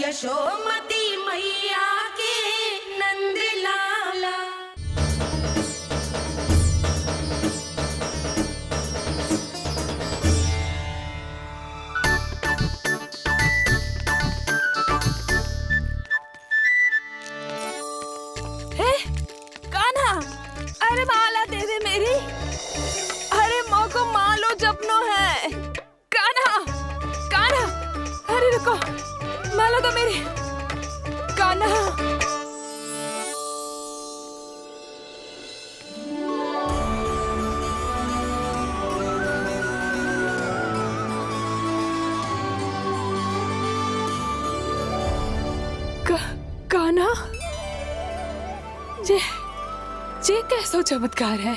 यशोमती मैया के नंद लाला। हे कान्हा, अरे माला दे दे मेरी। अरे माँ को मालो जपनो है। कान्हा कान्हा, अरे रुको, माला तो मेरी। कान्हा कान्हा, ये कैसा चमत्कार है?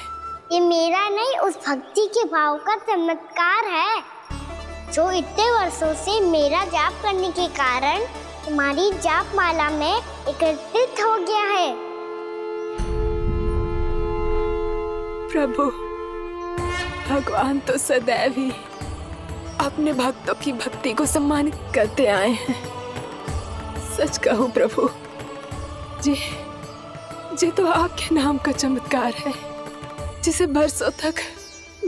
ये मेरा नहीं, उस भक्ति के भाव का चमत्कार है जो इतने वर्षों से मेरा जाप करने के कारण तुम्हारी जाप माला में एकत्रित हो गया है। प्रभु, भगवान तो सदैव ही अपने भक्तों की भक्ति को सम्मानित करते आए हैं। सच कहूं प्रभु, ये तो आपके नाम का चमत्कार है, जिसे बरसों तक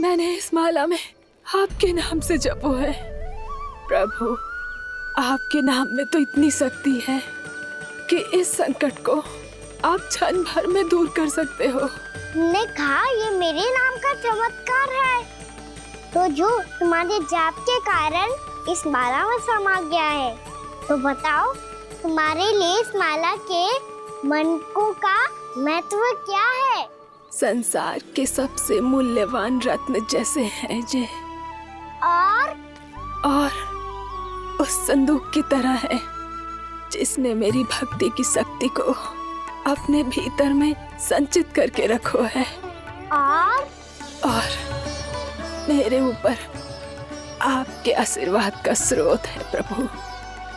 मैंने इस माला में आपके नाम से जपो है। प्रभु, आपके नाम में तो इतनी शक्ति है कि इस संकट को आप क्षण भर में दूर कर सकते हो। तुमने कहा ये मेरे नाम का चमत्कार है, तो जो तुम्हारे जाप के कारण इस माला में समा गया है, तो बताओ तुम्हारे लिए इस माला के मनकों का महत्व क्या है? संसार के सबसे मूल्यवान रत्न जैसे हैं ये, और उस संदूक की तरह है जिसने मेरी भक्ति की शक्ति को अपने भीतर में संचित करके रखो है, और मेरे ऊपर आपके आशीर्वाद का स्रोत है प्रभु।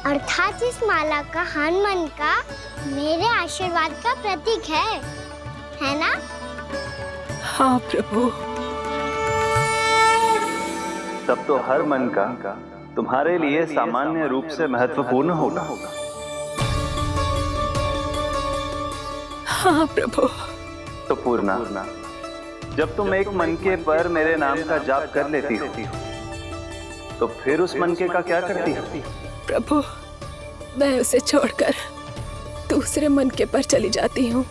अर्थात इस माला का हनुमान का मेरे आशीर्वाद का प्रतीक है ना? हाँ प्रभु। तब तो हर मन का तुम्हारे लिए सामान्य रूप से महत्वपूर्ण होगा। हाँ प्रभु। तो पूर्णा, जब तुम एक मनके पर मेरे नाम का जाप कर लेती हो, तो फिर उस मनके का क्या करती हो? प्रभु, मैं उसे छोड़कर दूसरे मनके पर चली जाती हूँ।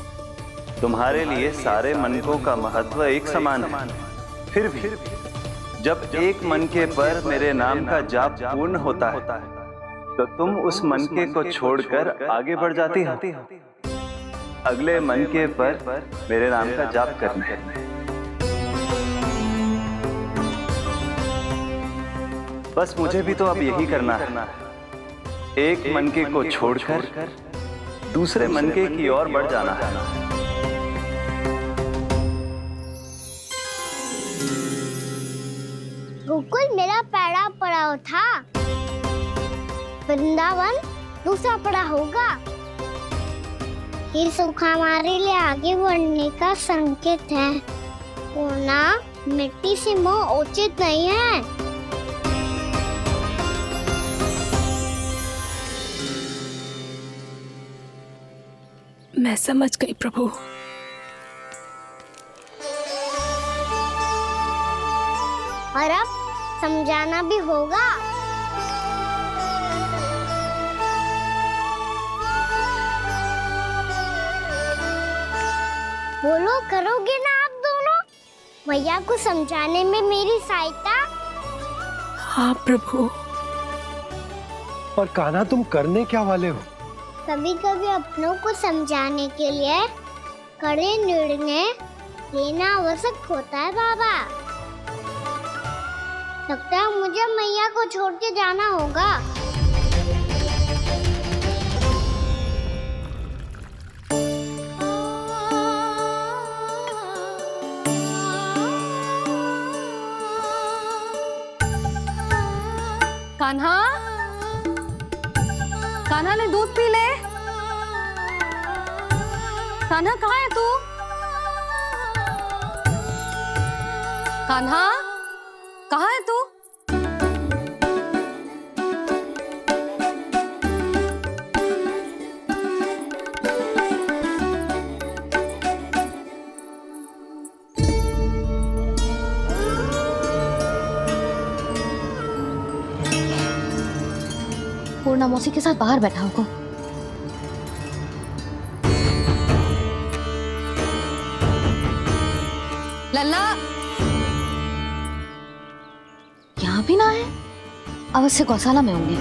तुम्हारे लिए सारे मनकों का महत्व एक समान है। फिर भी जब एक मनके पर मेरे नाम का जाप पूर्ण होता है, तो तुम उस मनके को छोड़कर आगे बढ़ जाती हो। अगले मनके पर मेरे नाम का जाप करना है। बस मुझे भी तो अब यही करना है। एक मनके को छोड़कर दूसरे मनके की ओर बढ़ जाना है। गोकुल मेरा पहला पड़ाव था, वृंदावन दूसरा पड़ाव होगा। ये सुख हमारे लिए आगे बढ़ने का संकेत है। पूर्णा, मिट्टी से मोह उचित नहीं है। मैं समझ गई प्रभु। और अब समझाना भी होगा। बोलो, करोगे ना आप दोनों? भैया को समझाने में मेरी सहायता? हाँ प्रभु। और कान्हा, तुम करने क्या वाले हो? कभी कभी अपनों को समझाने के लिए कड़े निर्णय लेना आवश्यक होता है बाबा। लगता है मुझे मैया को छोड़ के जाना होगा। कान्हा, कान्हा ने दूध पी ले। कान्हा कहाँ है तू? कान्हा, कहाँ है तू? मौसी के साथ बाहर बैठा होगा। लल्ला यहाँ भी ना है, अवश्य गौशाला में होंगे।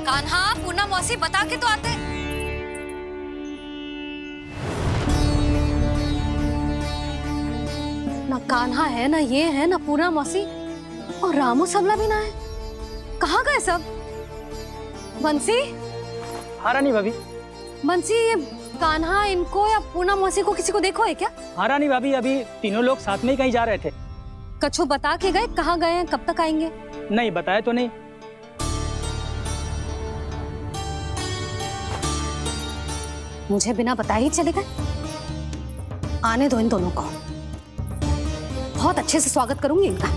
कान्हा, पूना मौसी बता के तो आते। ना कान्हा है, ना ये है, ना पूना मौसी, और रामू सबला भी ना है। कहाँ गए सब? बंसी? हाँ रानी भाभी। बंसी, ये कान्हा इनको या पूना मौसी को किसी को देखो है क्या? हाँ रानी भाभी, अभी तीनों लोग साथ में ही कहीं जा रहे थे। कछु बता के गए कहाँ गए हैं, कब तक आएंगे? नहीं बताया तो नहीं। मुझे बिना बताए ही चले गए। आने दो इन दोनों को, बहुत अच्छे से स्वागत करूंगी इनका।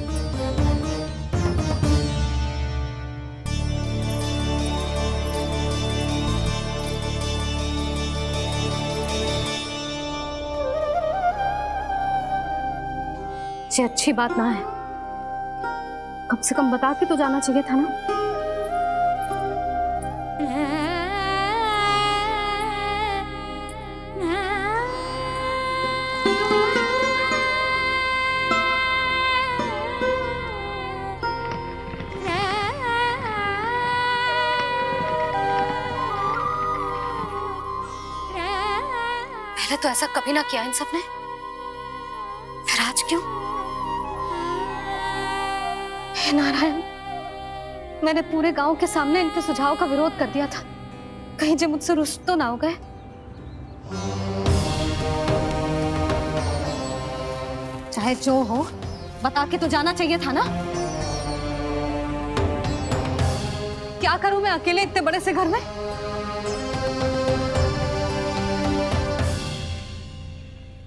ये अच्छी बात ना है, कम से कम बता के तो जाना चाहिए था ना। पहले तो ऐसा कभी ना किया इन सब ने, फिर आज क्यों? हे नारायण, मैंने पूरे गांव के सामने इनके सुझाव का विरोध कर दिया था, कहीं जो मुझसे रुष्ट तो ना हो गए। चाहे जो हो, बता के तो जाना चाहिए था ना। क्या करूं मैं अकेले इतने बड़े से घर में?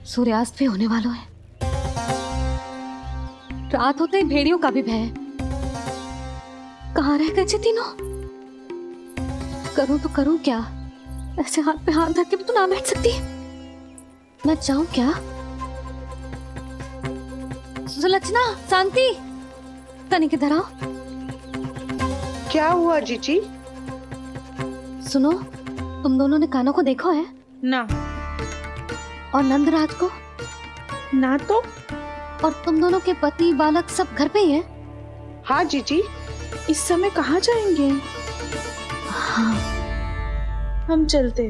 सूर्यास्त भी होने वाला है, रात होते ही भेड़ियों का भी भय है। कहाँ रह गए तीनों? करूं तो करूं क्या? ऐसे हाथ पे हाथ धर के भी तो ना बैठ सकती। मैं जाऊं क्या? सुलक्षणा, शांति, तनिक इधर आओ। क्या हुआ जीजी? सुनो, तुम दोनों ने कान्हा को देखो है? ना। और नंदराज को? ना तो। और तुम दोनों के पति बालक सब घर पे ही हैं? हाँ जीजी। इस समय कहाँ जाएंगे? हाँ। हम चलते।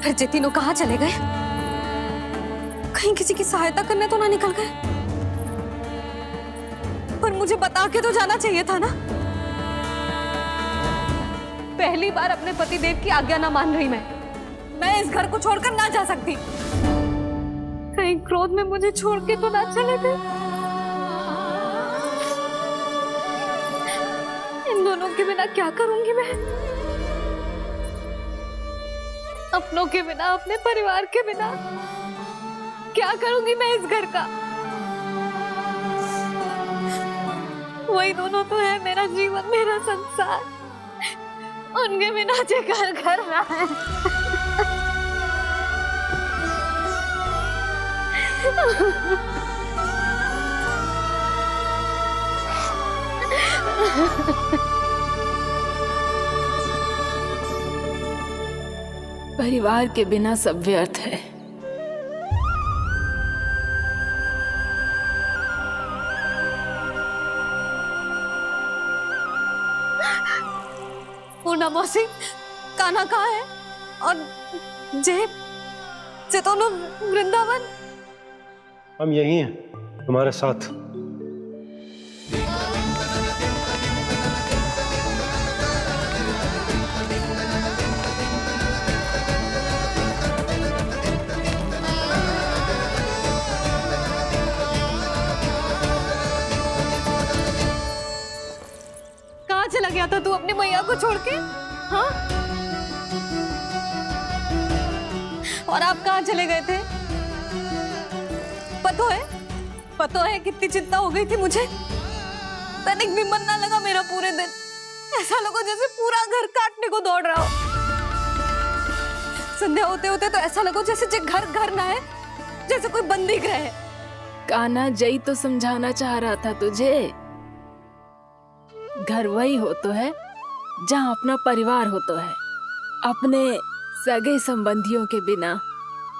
फिर ये तीनों कहाँ चले गए? कहीं किसी की सहायता करने तो ना निकल गए? पर मुझे बता के तो जाना चाहिए था ना। पहली बार अपने पतिदेव की आज्ञा ना मान रही मैं इस घर को छोड़कर ना जा सकती। कहीं क्रोध में मुझे छोड़ के तो ना चले गए। इन दोनों के बिना क्या करूंगी मैं? अपनों के बिना, अपने परिवार के बिना क्या करूंगी मैं इस घर का? वही दोनों तो है मेरा जीवन, मेरा संसार। उनके बिना जो घर घर रहा है। परिवार के बिना सब व्यर्थ है। पूना मौसी, कान्हा कहाँ है? और जे दोनों वृंदावन? हम यही हैं तुम्हारे साथ। कहाँ चला गया था तू अपनी मैया को छोड़ के? हाँ? और आप कहाँ चले गए थे? पता है कितनी चिंता हो गई थी मुझे। तनिक भी मन ना लगा मेरा पूरे दिन। ऐसा लगा जैसे पूरा घर काटने को दौड़ रहा हो। संध्या होते होते तो ऐसा लगा जैसे जे घर घर ना है, जैसे कोई बंदी गृह है। कान्हा जय तो समझाना चाह रहा था तुझे। घर वही हो तो है जहाँ अपना परिवार हो तो है। अपने सगे संबंधियों के बिना,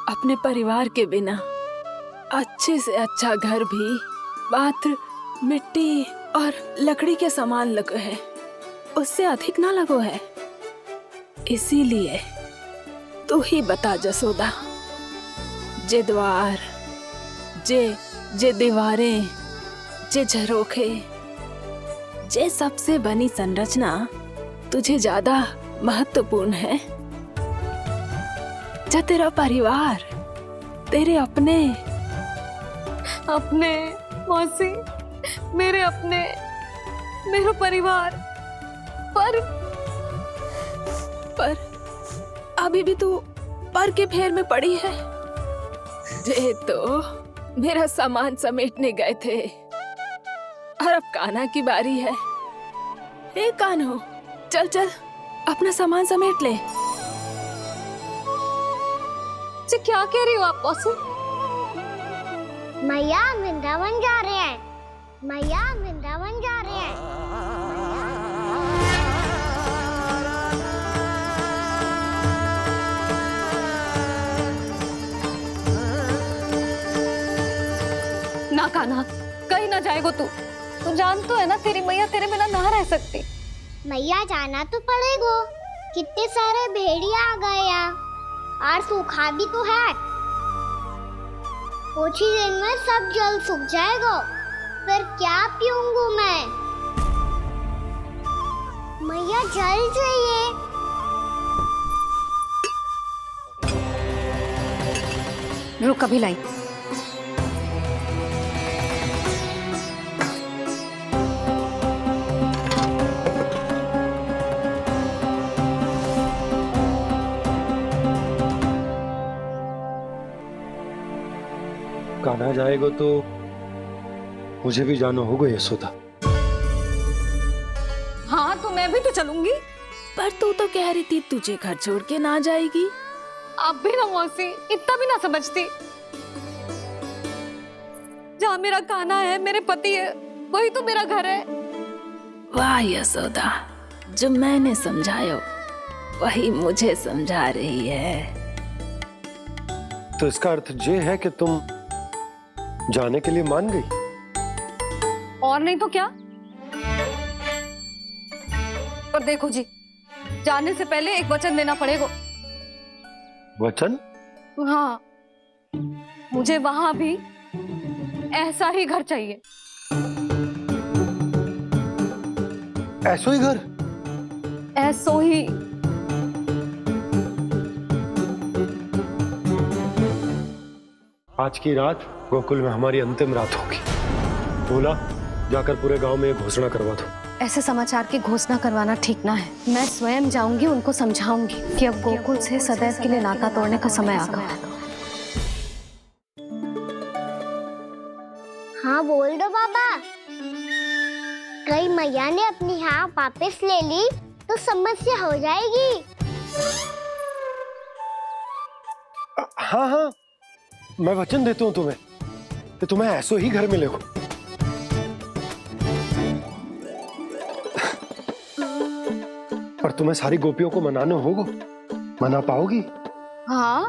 अपने परिवार के बिना अच्छे से अच्छा घर भी पात्र मिट्टी और लकड़ी के समान लगो है, उससे अधिक ना लगो है। इसीलिए तू ही बता जसोदा, जे द्वार, जे दीवारें, जे झरोखे, जे सबसे बनी संरचना तुझे ज्यादा महत्वपूर्ण है? जा तेरा परिवार, तेरे अपने मौसी, मेरे अपने, मेरा परिवार। पर अभी भी तू पर के फेर में पड़ी है। जे तो मेरा सामान समेटने गए थे और अब कान्हा की बारी है। हे कान्हो, चल चल अपना सामान समेट ले। जी क्या कह रही हो आप मौसी? मैया वृंदावन जा रहे हैं, मैया वृंदावन जा रहे हैं। ना कान्हा, कहीं ना जाएगो तू। तू जान तो है ना तेरी मैया तेरे बिना ना रह सकती। मैया जाना तो पड़ेगा, कितने सारे भेड़िया आ गए यहाँ और सूखा भी तो है। कुछ ही दिन में सब जल सूख जाएगा, फिर क्या पीऊंगा मैं? मैया जल चाहिए। रुक अभी लाई। कान्हा जाएगा तो मुझे भी जाना होगा यशोदा। हाँ तो मैं भी तो चलूंगी। पर तू तो कह रही थी तुझे घर छोड़ के ना जाएगी। आप भी ना मौसी, इतना भी ना समझती। जहाँ मेरा कान्हा है, मेरे पति है, वही तो मेरा घर है। वाह यशोदा, जो मैंने समझायो वही मुझे समझा रही है। तो इसका अर्थ ये है कि तुम जाने के लिए मान गई? और नहीं तो क्या। और देखो जी, जाने से पहले एक वचन देना पड़ेगा। वचन? हाँ, मुझे वहां भी ऐसा ही घर चाहिए। ऐसो ही घर? ऐसो ही। आज की रात गोकुल में हमारी अंतिम रात होगी। बोला जाकर पूरे गांव में घोषणा करवा दो। ऐसे समाचार की घोषणा करवाना ठीक ना है। मैं स्वयं जाऊंगी, उनको समझाऊंगी कि अब गोकुल से सदैव के लिए नाता तोड़ने का समय आ गया है। हाँ बोल दो बाबा। कहीं मैया ने अपनी हाँ वापस ले ली तो समस्या हो जाएगी। हाँ हाँ, मैं वचन देता हूँ तुम्हें कि तुम्हें ऐसो ही घर मिलेगा। पर तुम्हें सारी गोपियों को मनाना होगा। मना पाओगी? हाँ,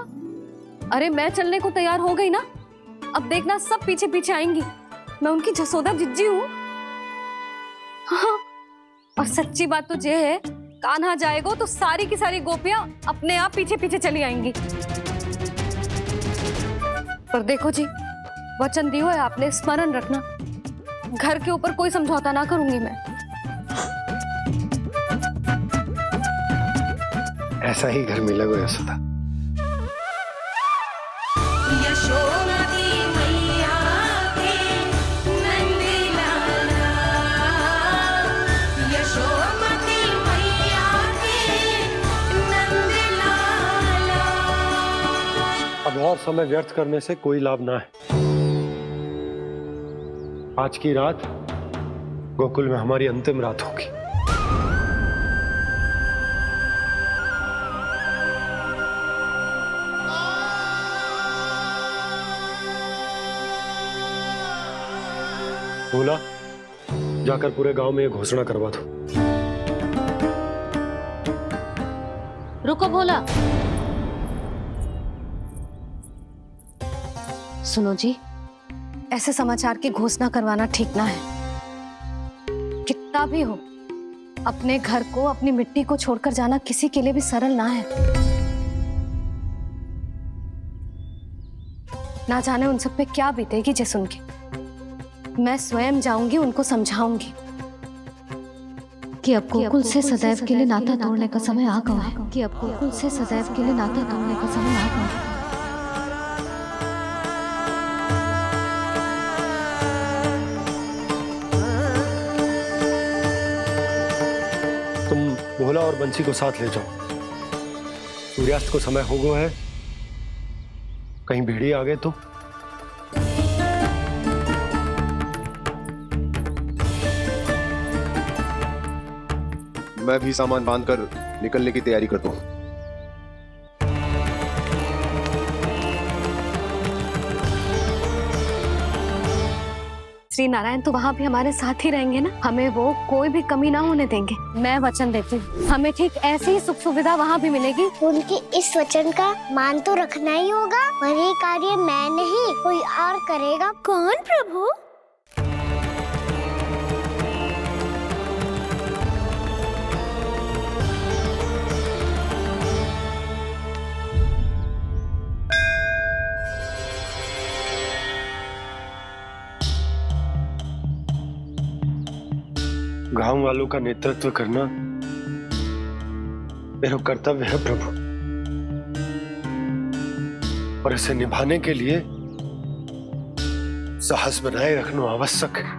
अरे मैं चलने को तैयार हो गई ना। अब देखना सब पीछे पीछे आएंगी। मैं उनकी जसोदा जिज्जी हूँ। हाँ, और सच्ची बात तो ये है, कान्हा जाएगा तो सारी की सारी गोपियां अपने आप पीछे पीछे चली आएंगी। पर देखो जी, वचन दियो है आपने, स्मरण रखना। घर के ऊपर कोई समझौता ना करूंगी मैं। ऐसा ही घर मिलेगा यशोदा। यशोमती मैया के नंद लाला, यशोमती मैया के नंद लाला। अब और समय व्यर्थ करने से कोई लाभ ना है। आज की रात गोकुल में हमारी अंतिम रात होगी। बोला जाकर पूरे गांव में ये घोषणा करवा दो। रुको भोला। सुनो जी, ऐसे समाचार की घोषणा करवाना ठीक ना है। कितना भी हो, अपने घर को, अपनी मिट्टी को छोड़कर जाना किसी के लिए भी सरल ना है। ना जाने उन सब पे क्या बीतेगी जे सुन के। मैं स्वयं जाऊंगी, उनको समझाऊंगी कि अब गोकुल से सदैव के लिए नाता तोड़ने का समय आ गया है। कि अब गोकुल से सदैव के लिए नाता तोड़ने का समय आ गया है। तुम भोला और बंसी को साथ ले जाओ। सूर्यास्त को समय हो गया है, कहीं भेड़िए आ गए तो। मैं भी सामान बांधकर निकलने की तैयारी करता हूँ। श्री नारायण तो वहाँ भी हमारे साथ ही रहेंगे ना। हमें वो कोई भी कमी ना होने देंगे। मैं वचन देती हूँ, हमें ठीक ऐसी ही सुख सुविधा वहाँ भी मिलेगी। उनके इस वचन का मान तो रखना ही होगा। पर ये कार्य मैं नहीं, कोई और करेगा। कौन प्रभु? गांव वालों का नेतृत्व करना मेरा कर्तव्य है प्रभु, और इसे निभाने के लिए साहस बनाए रखना आवश्यक है।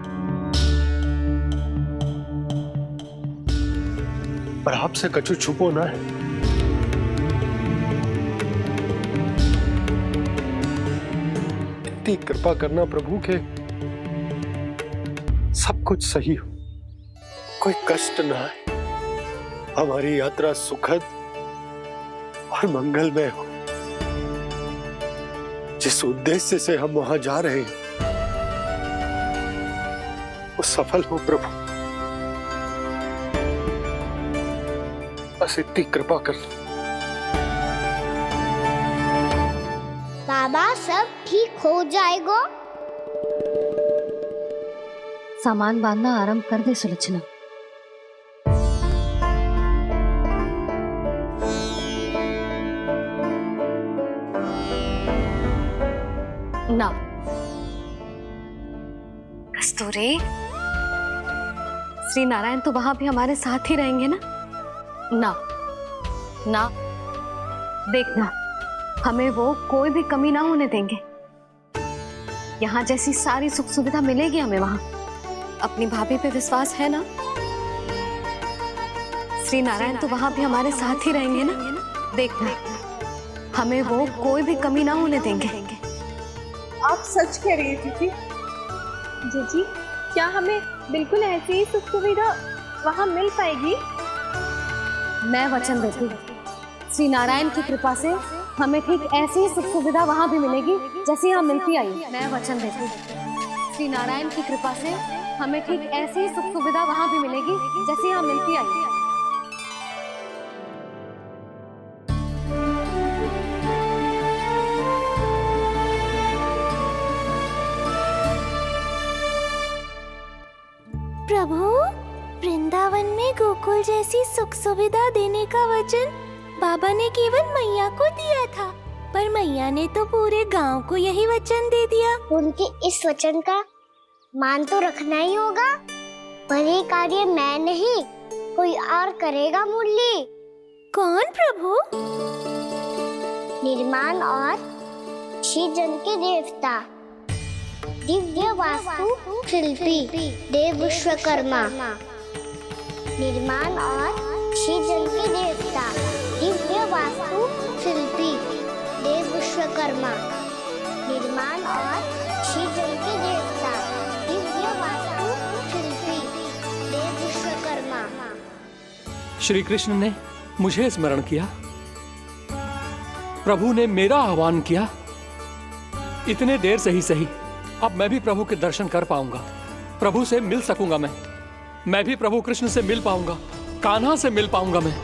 पर आपसे कछु छुपो ना है। इतनी कृपा करना प्रभु के सब कुछ सही हो, कोई कष्ट ना है, हमारी यात्रा सुखद और मंगलमय हो। जिस उद्देश्य से हम वहां जा रहे हैं वो सफल हो प्रभु, बस इतनी कृपा कर। बाबा सब ठीक हो जाएगा। सामान बांधना आरंभ कर दे सुलोचना। ना कस्तूरी, श्री नारायण तो वहां भी हमारे साथ ही रहेंगे ना। ना ना देखना, हमें वो कोई भी कमी ना होने देंगे। यहाँ जैसी सारी सुख सुविधा मिलेगी हमें वहां। अपनी भाभी पे विश्वास है ना। श्री नारायण तो वहां भी हमारे साथ ही रहेंगे ना। देखना, हमें वो कोई भी कमी ना होने देंगे। आप सच कह रही है जीजी। जीजी, क्या हमें बिल्कुल ऐसी ही सुख सुविधा वहाँ मिल पाएगी? मैं वचन देती हूँ, श्री नारायण की कृपा से हमें ठीक ऐसी ही सुख सुविधा वहाँ भी मिलेगी जैसी यहाँ मिलती आई। मैं वचन देती हूँ, श्री नारायण की कृपा से हमें ठीक ऐसी ही सुख सुविधा वहाँ भी मिलेगी जैसी यहाँ मिलती आई। प्रभु, वृंदावन में गोकुल जैसी सुख सुविधा देने का वचन बाबा ने केवल मैया को दिया था, पर मैया ने तो पूरे गांव को यही वचन दे दिया। उनके इस वचन का मान तो रखना ही होगा। पर ये कार्य मैं नहीं, कोई और करेगा। मुरली कौन प्रभु? निर्माण और सृजन के देवता, दिव्य वास्तु शिल्पी देव विश्वकर्मा। निर्माण और सृजन के देवता, दिव्य वास्तु शिल्पी देव विश्वकर्मा। निर्माण और सृजन के देवता, दिव्य वास्तु शिल्पी श्री कृष्ण ने मुझे स्मरण किया, प्रभु ने मेरा आह्वान किया। इतने देर से ही सही, अब मैं भी प्रभु के दर्शन कर पाऊंगा, प्रभु से मिल सकूंगा। मैं भी प्रभु कृष्ण से मिल पाऊंगा, कान्हा से मिल पाऊंगा मैं।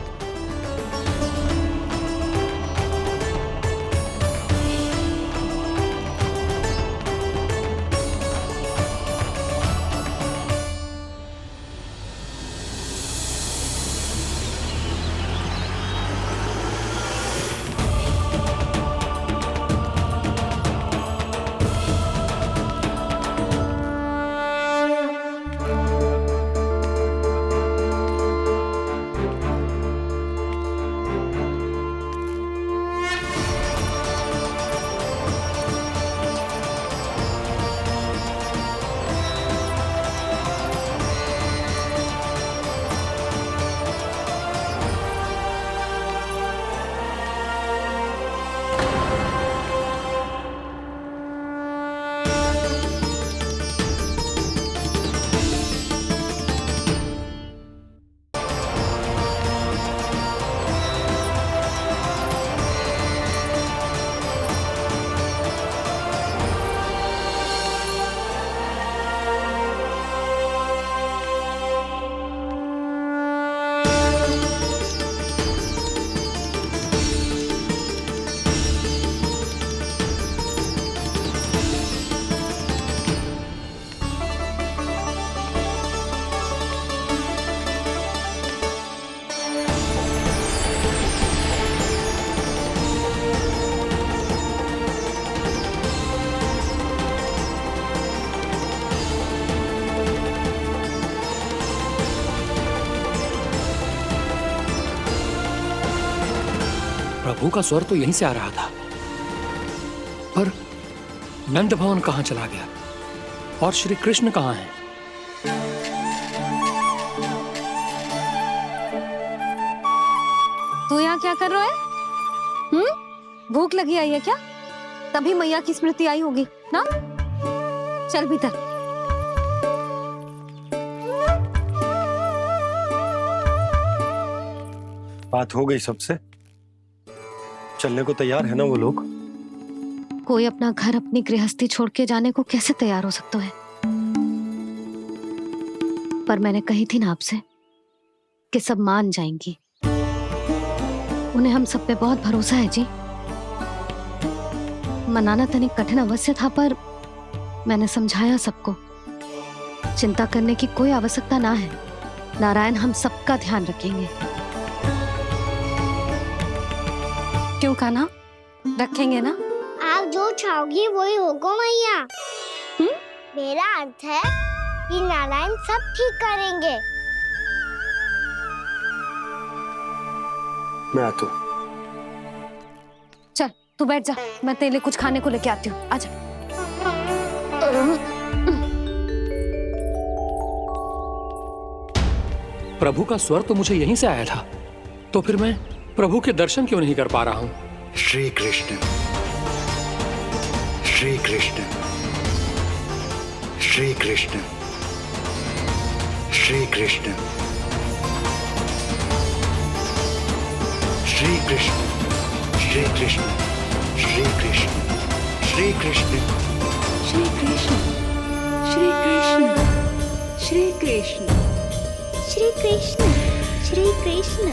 प्रभु का स्वर तो यहीं से आ रहा था, पर नंद भवन कहां चला गया और श्री कृष्ण कहां है? तू यहाँ क्या कर रहा है? भूख लगी आई है क्या? तभी मैया की स्मृति आई होगी ना? चल भीतर। बात हो गई सबसे? चलने को तैयार है ना वो लोग? कोई अपना घर, अपनी गृहस्थी छोड़ के जाने को कैसे तैयार हो सकता है? पर मैंने कही थी ना आपसे कि सब मान जाएंगी। उन्हें हम सब पे बहुत भरोसा है जी। मनाना तनिक कठिन अवश्य था, पर मैंने समझाया सबको। चिंता करने की कोई आवश्यकता ना है, नारायण हम सबका ध्यान रखेंगे। क्यों कान्हा, रखेंगे ना? आप जो चाहोगी वही होगा मैया। मेरा अर्थ है कि नारायण सब ठीक करेंगे। मैं आता हूं। चल तू बैठ जा, मैं तेरे लिए कुछ खाने को लेके आती हूँ। आजा। प्रभु का स्वर तो मुझे यहीं से आया था, तो फिर मैं प्रभु के दर्शन क्यों नहीं कर पा रहा हूं? श्री कृष्ण, श्री कृष्ण, श्री कृष्ण, श्री कृष्ण, श्री कृष्ण, श्री कृष्ण, श्री कृष्ण, श्री कृष्ण, श्री कृष्ण, श्री कृष्ण, श्री कृष्ण, श्री कृष्ण, श्री कृष्ण,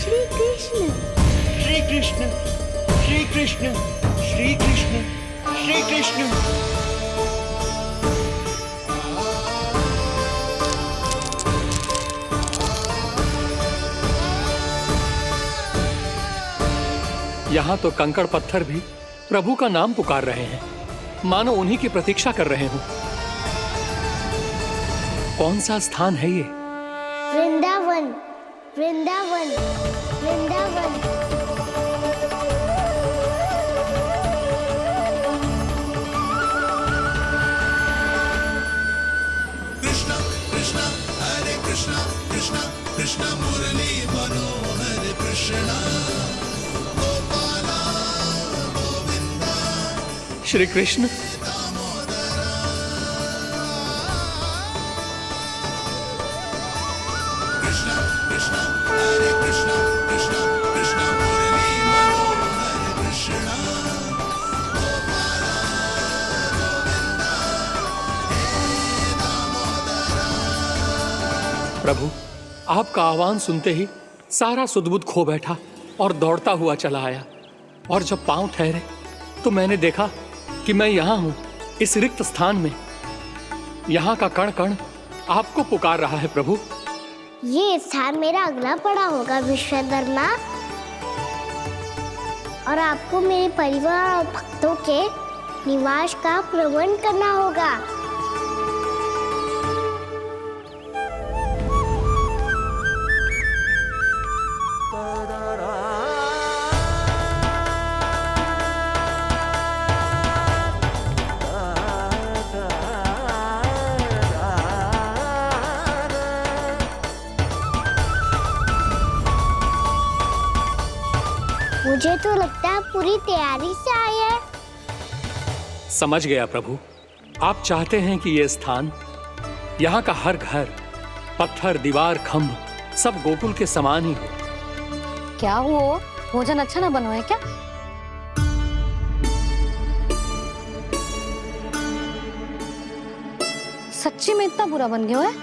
श्री कृष्ण, श्री कृष्ण, श्री कृष्ण, श्री कृष्ण, श्री कृष्ण। यहाँ तो कंकड़ पत्थर भी प्रभु का नाम पुकार रहे हैं, मानो उन्हीं की प्रतीक्षा कर रहे हो। कौन सा स्थान है ये? वृंदावन, वृंदावन, वृंदावन। कृष्णा कृष्णा हरे कृष्णा, कृष्णा कृष्णा मुरली मनोहर कृष्णा, गोपाला गोविंदा। श्री कृष्ण, कृष्णा कृष्णा आपका आह्वान सुनते ही सारा सुध-बुध खो बैठा और दौड़ता हुआ चला आया। और जब पांव ठहरे तो मैंने देखा कि मैं यहाँ हूँ, इस रिक्त स्थान में। यहाँ का कण कण आपको पुकार रहा है प्रभु। ये स्थान मेरा अगला पड़ा होगा विश्वकर्मा, और आपको मेरे परिवार और भक्तों के निवास का प्रबंध करना होगा। मुझे तो लगता है पूरी तैयारी से आए हैं। समझ गया प्रभु, आप चाहते हैं कि ये स्थान, यहाँ का हर घर, पत्थर, दीवार, खम्भ सब गोकुल के समान ही हो। क्या हुआ? भोजन अच्छा ना बनो है क्या? सच्ची में इतना बुरा बन गया है?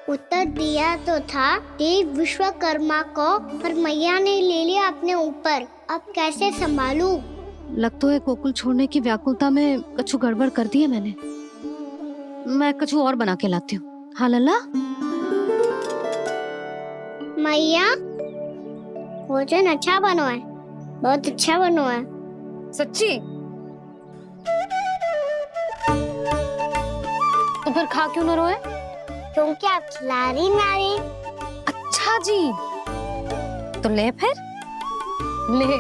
उत्तर दिया तो था देव विश्वकर्मा को, पर मैया ने ले लिया अपने ऊपर। अब कैसे संभालूं? लग तो है गोकुल छोड़ने की व्याकुलता में कछु गड़बड़ कर दी है मैंने। मैं कछु और बना के लाती हूँ। हाँ लल्ला? मैया, भोजन अच्छा बनो है, बहुत अच्छा बनो है। सच्ची? तो फिर खा क्यों न रोए? क्योंकि आप खिलाड़ी नारी। अच्छा जी, तो ले फिर ले।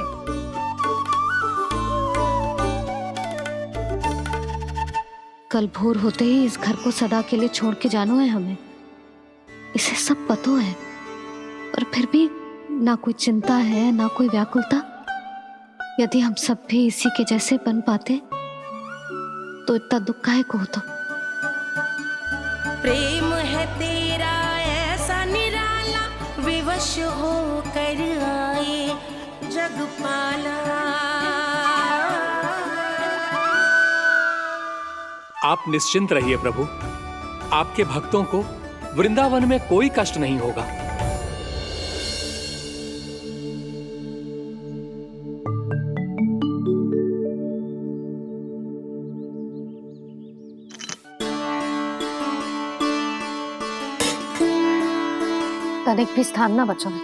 कल भोर होते ही इस घर को सदा के लिए छोड़ के जाना है हमें। इसे सब पता है, पर फिर भी ना कोई चिंता है ना कोई व्याकुलता। यदि हम सब भी इसी के जैसे बन पाते तो इतना दुख काहे को होता। प्रेम है तेरा ऐसा निराला, विवश हो कर आए जगपाला। आप निश्चिंत रहिए प्रभु, आपके भक्तों को वृंदावन में कोई कष्ट नहीं होगा। तनिक भी स्थान ना बचा है,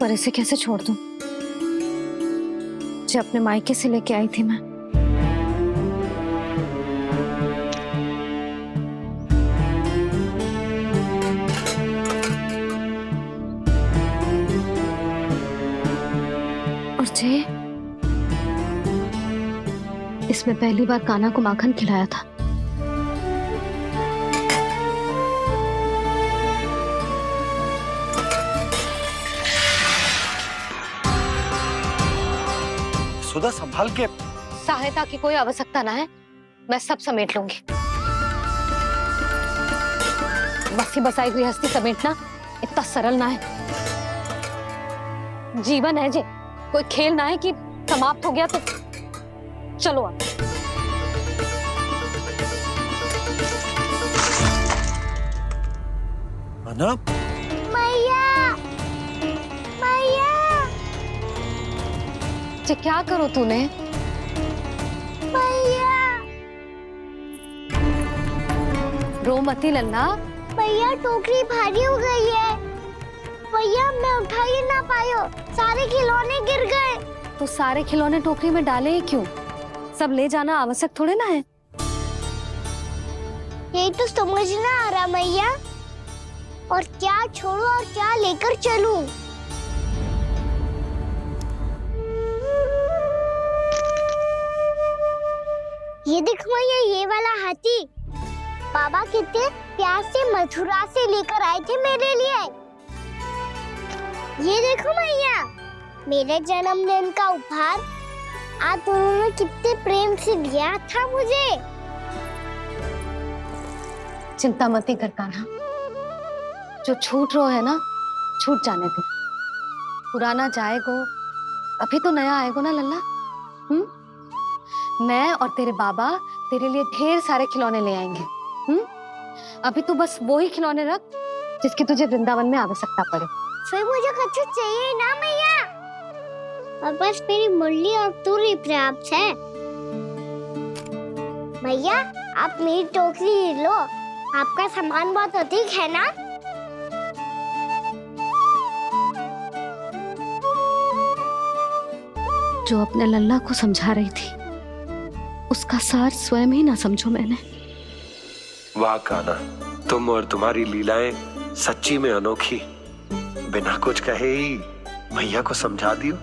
पर इसे कैसे छोड़ दूं? जो अपने मायके से लेके आई थी मैं। और जे इसमें पहली बार कान्हा को माखन खिलाया था। सुधा संभाल के। सहायता की कोई आवश्यकता ना है, मैं सब समेट लूंगी। बसी बसाई गृहस्थी समेटना इतना सरल ना है। जीवन है जे, कोई खेल ना है कि समाप्त हो गया तो चलो अब। मैया, मैया। जे क्या करो तूने? मैया, रो मती लल्ला। भैया टोकरी भारी हो गई है। भैया मैं उठा ही ना पायो, सारे खिलौने गिर गए। तो सारे खिलौने टोकरी में डाले ही क्यों? सब ले जाना आवश्यक थोड़े ना है। यही तो समझ ना आ रहा मैया, और क्या छोड़ू और क्या लेकर चलूं? ये देखो मैया, ये वाला हाथी बाबा कितने प्यार से मथुरा से लेकर आए थे मेरे लिए। ये देखो मैया, मेरे जन्मदिन का उपहार आप दोनों ने कितने प्रेम से दिया था मुझे। चिंता मती कर कान्हा, जो छूट रो है ना, छूट जाने दे। पुराना जाएगो, अभी तो नया आएगो ना लल्ला। मैं और तेरे बाबा तेरे लिए ढेर सारे खिलौने ले आएंगे। अभी तू बस वो ही खिलौने रख जिसकी तुझे वृंदावन में आवश्यकता पड़े। फिर मुझे कुछ चाहिए ना मैया, और बस मेरी मुरली और तुरी पर्याप्त है। भैया आप मेरी टोकरी ले लो, आपका सामान बहुत अधिक है ना। जो अपने लल्ला को समझा रही थी उसका सार स्वयं ही ना समझो मैंने। वाह कान्हा, तुम और तुम्हारी लीलाएं सच्ची में अनोखी। बिना कुछ कहे ही मैया को समझा दियो।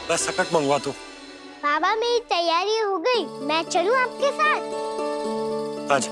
बस सकट मंगवा दो। बाबा मेरी तैयारी हो गई, मैं चलूं आपके साथ? आज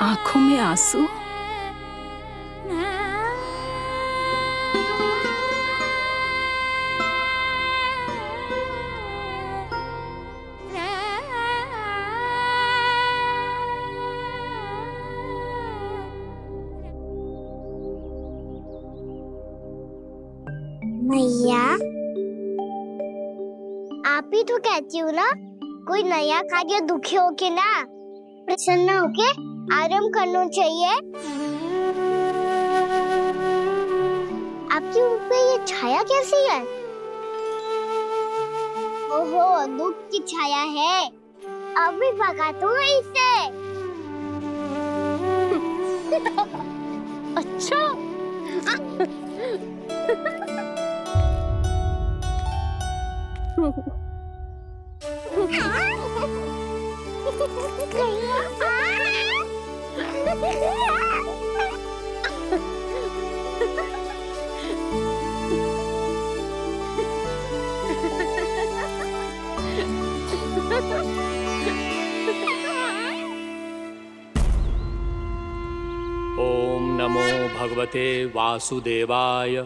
आंखों में आंसू। मैया, आप ही तो कहती हो ना, कोई नया कार्य दुखी होके ना प्रसन्न होके आराम करना चाहिए। आपकी मुख पे ये छाया कैसी है? ओहो, दुख की छाया है। अभी भगाता हूँ इसे। अच्छा। ओम नमो भगवते वासुदेवाय।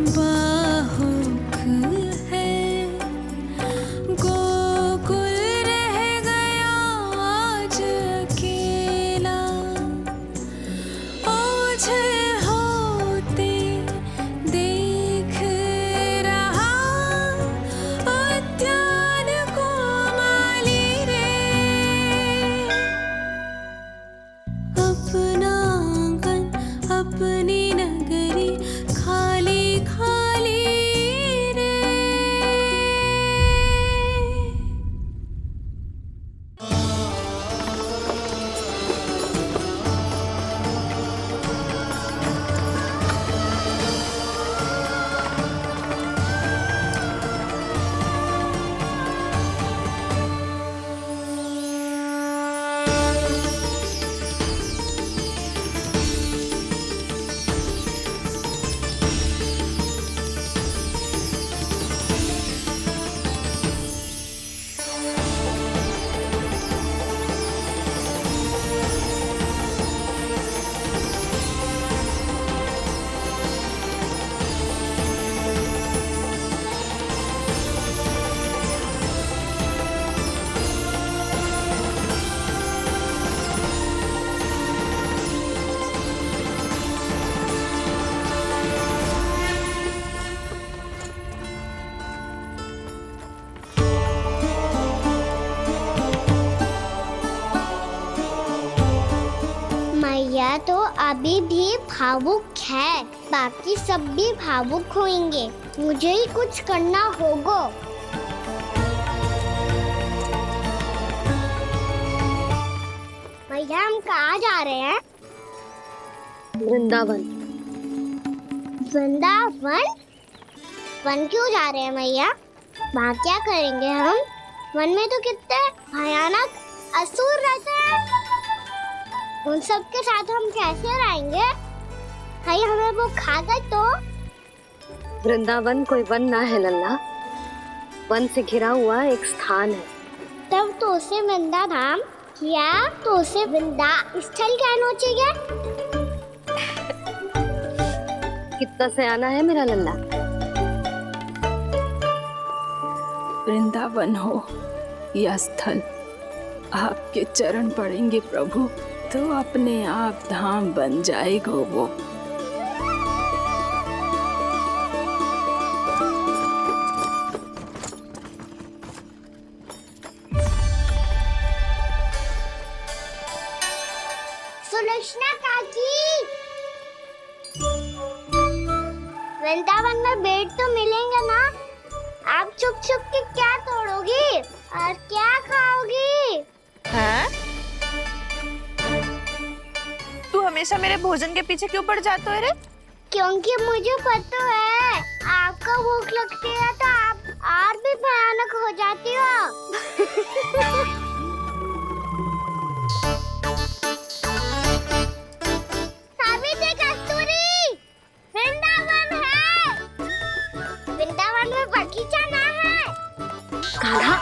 बाहुक है, गोकुल रह गया आज अकेला, ओझल होते देख रहा उद्यान को माली रे। अपना आंगन अपनी नगरी खाली खाली रे। मैया तो अभी भी भावुक है, बाकी सब भी भावुक होंगे। मुझे ही कुछ करना होगा। भैया हम कहाँ जा रहे हैं? वृंदावन। वृंदावन? वन क्यों जा रहे हैं मैया? वहाँ क्या करेंगे हम? वन में तो कितने भयानक असुर रहते हैं। उन सब के साथ हम कैसे रहेंगे? भाई हमें वो खा गए तो? वृंदावन कोई वन ना है लल्ला, वन से घिरा हुआ एक स्थान है। तब तो उसे वृंदा धाम किया तो उसे वृंदा स्थल कहना चाहिए। कितना सयाना है मेरा लल्ला। वृंदावन हो या स्थल, आपके चरण पड़ेंगे प्रभु तो अपने आप धाम बन जाएगा वो। सुलक्षणा काकी, वृंदावन में बेट तो मिलेंगे ना? आप छुप छुप के क्या तोड़ोगी और क्या खाओगी? हाँ? तू हमेशा मेरे भोजन के पीछे क्यों पड़ जाते हो रे? क्योंकि मुझे पता है आपको भूख लगती है तो आप और भी भयानक हो जाती हो। सावित्री, कस्तूरी, वृंदावन है। वृंदावन में बगीचा ना है। कान्हा,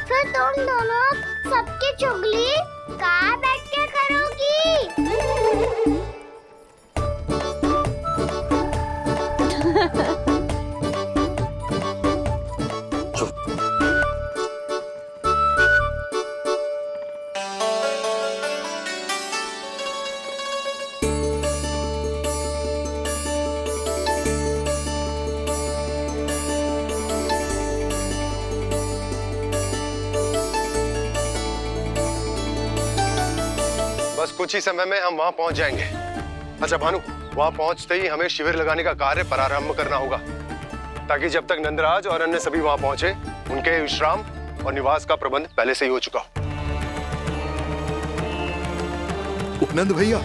फिर तुम दोनों सबकी चुगली कहाँ बैठ के करोगी? बस कुछ ही समय में हम वहां पहुंच जाएंगे। अच्छा भानु, वहां पहुंचते ही हमें शिविर लगाने का कार्य प्रारंभ करना होगा, ताकि जब तक नंदराज और अन्य सभी वहां पहुंचे उनके विश्राम और निवास का प्रबंध पहले से ही हो चुका हो। उपनंद भैया,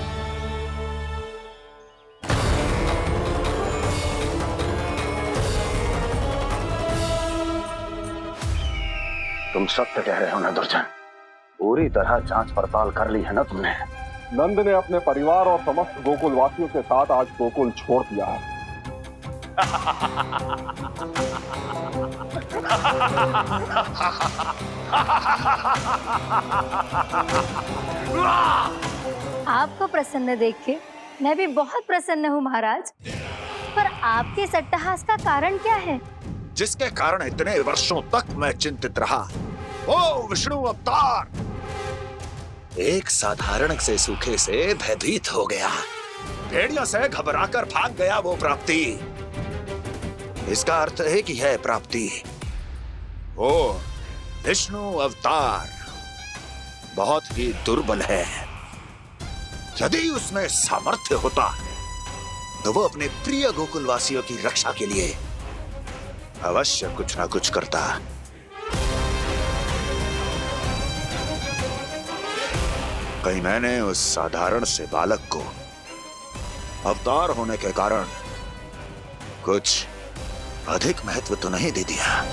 तुम सत्य कह रहे हो ना दुर्जन, पूरी तरह जांच पड़ताल कर ली है ना तुमने? नंद ने अपने परिवार और समस्त गोकुल वासियों के साथ आज गोकुल छोड़ दिया है। आपको प्रसन्न देख के मैं भी बहुत प्रसन्न हूँ महाराज। पर आपके इस अट्टहास का कारण क्या है? जिसके कारण इतने वर्षों तक मैं चिंतित रहा। ओ विष्णु अवतार! एक साधारण से सूखे से भयभीत हो गया, भेड़ियों से घबराकर भाग गया वो प्राप्ति। इसका अर्थ है कि है प्राप्ति वो विष्णु अवतार बहुत ही दुर्बल है। यदि उसमें सामर्थ्य होता तो वो अपने प्रिय गोकुलवासियों की रक्षा के लिए अवश्य कुछ ना कुछ करता। कहीं मैंने उस साधारण से बालक को अवतार होने के कारण कुछ अधिक महत्व तो नहीं दे दिया।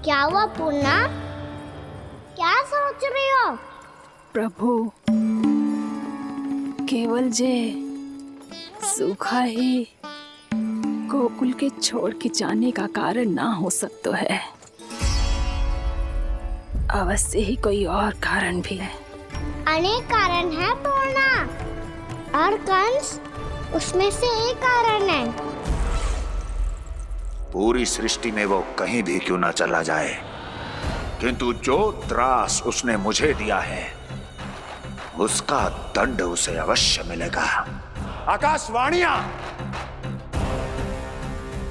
क्या हुआ पूर्णा? क्या सोच रही हो? प्रभु, केवल जे सूखा ही गोकुल के छोड़ के जाने का कारण ना हो सकता है, अवश्य ही कोई और कारण भी है। अनेक कारण है पूर्णा, और कंस उसमें से एक कारण है। पूरी सृष्टि में वो कहीं भी क्यों ना चला जाए, किंतु जो त्रास उसने मुझे दिया है उसका दंड उसे अवश्य मिलेगा।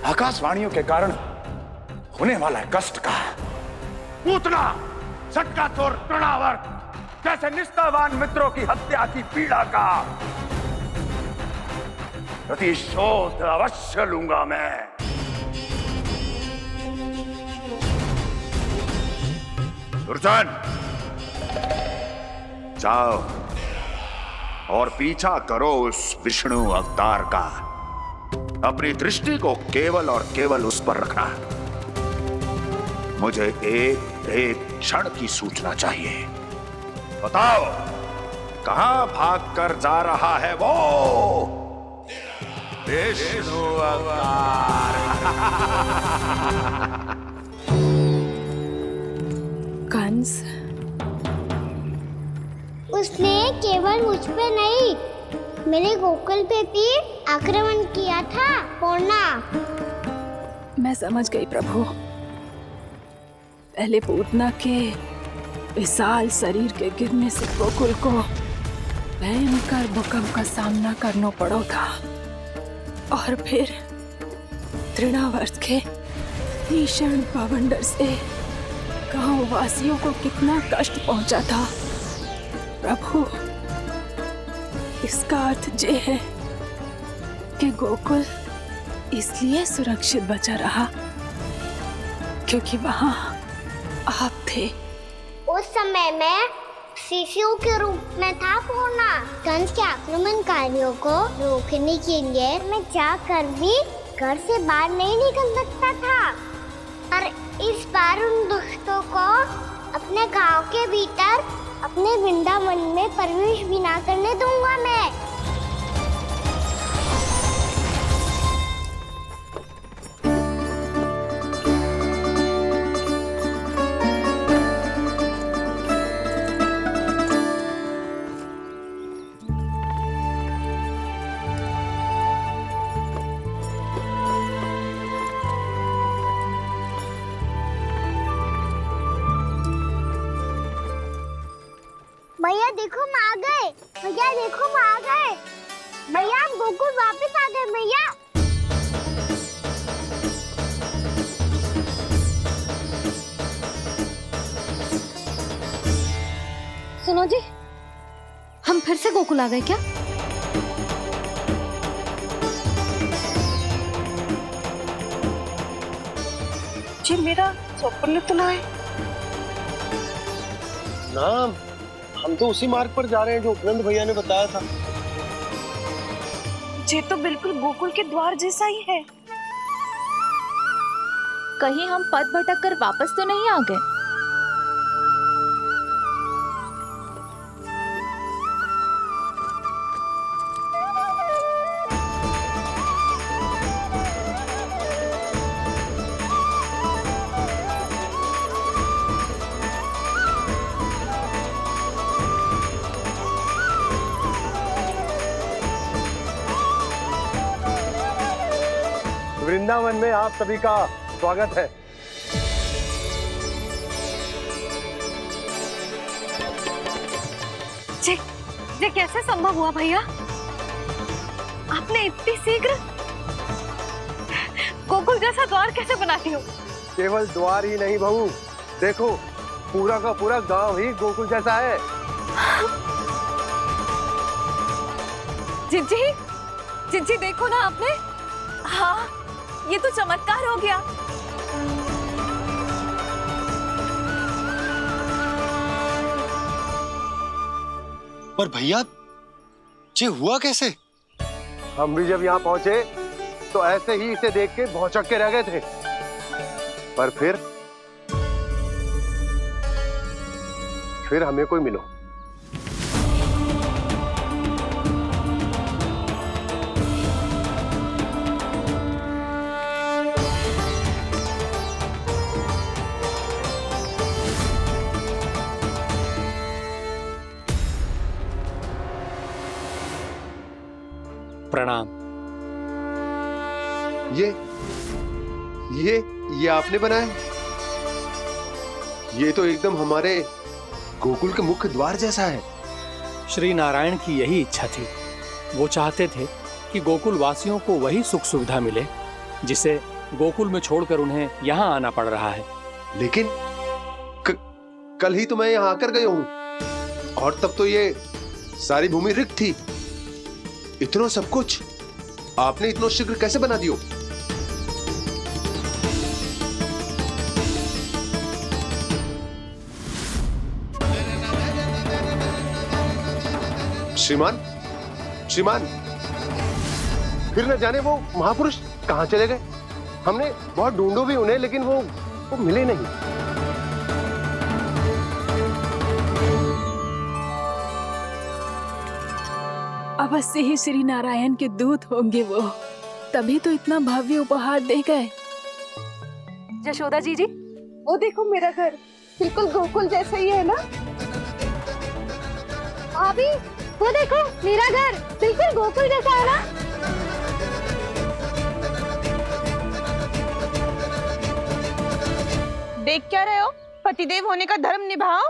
आकाशवाणियों के कारण होने वाला कष्ट का पूतना सटका चोर तृणावर जैसे निष्ठावान मित्रों की हत्या की पीड़ा का प्रतिशोध अवश्य लूंगा मैं। दुर्जन, जाओ और पीछा करो उस विष्णु अवतार का। अपनी दृष्टि को केवल और केवल उस पर रखना। मुझे एक एक क्षण की सूचना चाहिए। बताओ, कहां भागकर जा रहा है वो विष्णु अवतार? कंस, उसने केवल मुझ पे नहीं, मेरे गोकुल पे भी आक्रमण किया था पूर्णा। मैं समझ गई प्रभु। पहले पूतना के विशाल शरीर के गिरने से गोकुल को भयंकर भूकंप का सामना करना पड़ा था, और फिर तृणावर्त के भीषण बवंडर से गांव वासियों को कितना कष्ट पहुंचा था। प्रभु, इसका अर्थ ये है कि गोकुल इसलिए सुरक्षित बचा रहा क्योंकि वहां आप थे। उस समय मैं शिशु के रूप में था पूर्णा। कंस के आक्रमणकारियों को रोकने के लिए मैं जाकर भी घर से बाहर नहीं निकल सकता था, और इस बार उन दुष्टों को अपने गांव के भीतर अपने वृंदावन में प्रवेश भी ना करने दूंगा मैं। भैया देखो हम आ गए, भैया देखो हम आ गए, भैया हम गोकुल वापस आ गए भैया। सुनो जी, हम फिर से गोकुल आ गए क्या? जी मेरा स्वप्न तो ना है। ना, हम तो उसी मार्ग पर जा रहे हैं जो उपनंद भैया ने बताया था। ये तो बिल्कुल गोकुल के द्वार जैसा ही है। कहीं हम पथ भटक कर वापस तो नहीं आ गए? वृंदावन में आप सभी का स्वागत है। ये कैसे संभव हुआ भैया? आपने इतनी शीघ्र गोकुल जैसा द्वार कैसे बना दिया? केवल द्वार ही नहीं बहू, देखो पूरा का पूरा गांव ही गोकुल जैसा है। जिज्जी, जिज्जी देखो ना आपने। हाँ, ये तो चमत्कार हो गया। पर भैया ये हुआ कैसे? हम भी जब यहाँ पहुंचे तो ऐसे ही इसे देख के भौचक के रह गए थे, पर फिर हमें कोई मिलो। प्रणाम। ये आपने बनाया? ये तो एकदम हमारे गोकुल के मुख्य द्वार जैसा है। श्री नारायण की यही इच्छा थी। वो चाहते थे कि गोकुल वासियों को वही सुख सुविधा मिले जिसे गोकुल में छोड़कर उन्हें यहाँ आना पड़ रहा है। लेकिन कल ही तो मैं यहाँ आकर गया हूँ और तब तो ये सारी भूमि रिक्त थी। इतना सब कुछ आपने इतना शीघ्र कैसे बना दियो? श्रीमान, श्रीमान, फिर न जाने वो महापुरुष कहां चले गए। हमने बहुत ढूंढो भी उन्हें, लेकिन वो मिले नहीं। अवश्य ही श्री नारायण के दूत होंगे वो, तभी तो इतना भव्य उपहार दे गए। यशोदा जी, वो देखो मेरा घर बिल्कुल गोकुल जैसा ही है ना। भाभी, वो देखो मेरा घर बिल्कुल गोकुल जैसा है ना। देख क्या रहे हो? पतिदेव होने का धर्म निभाओ।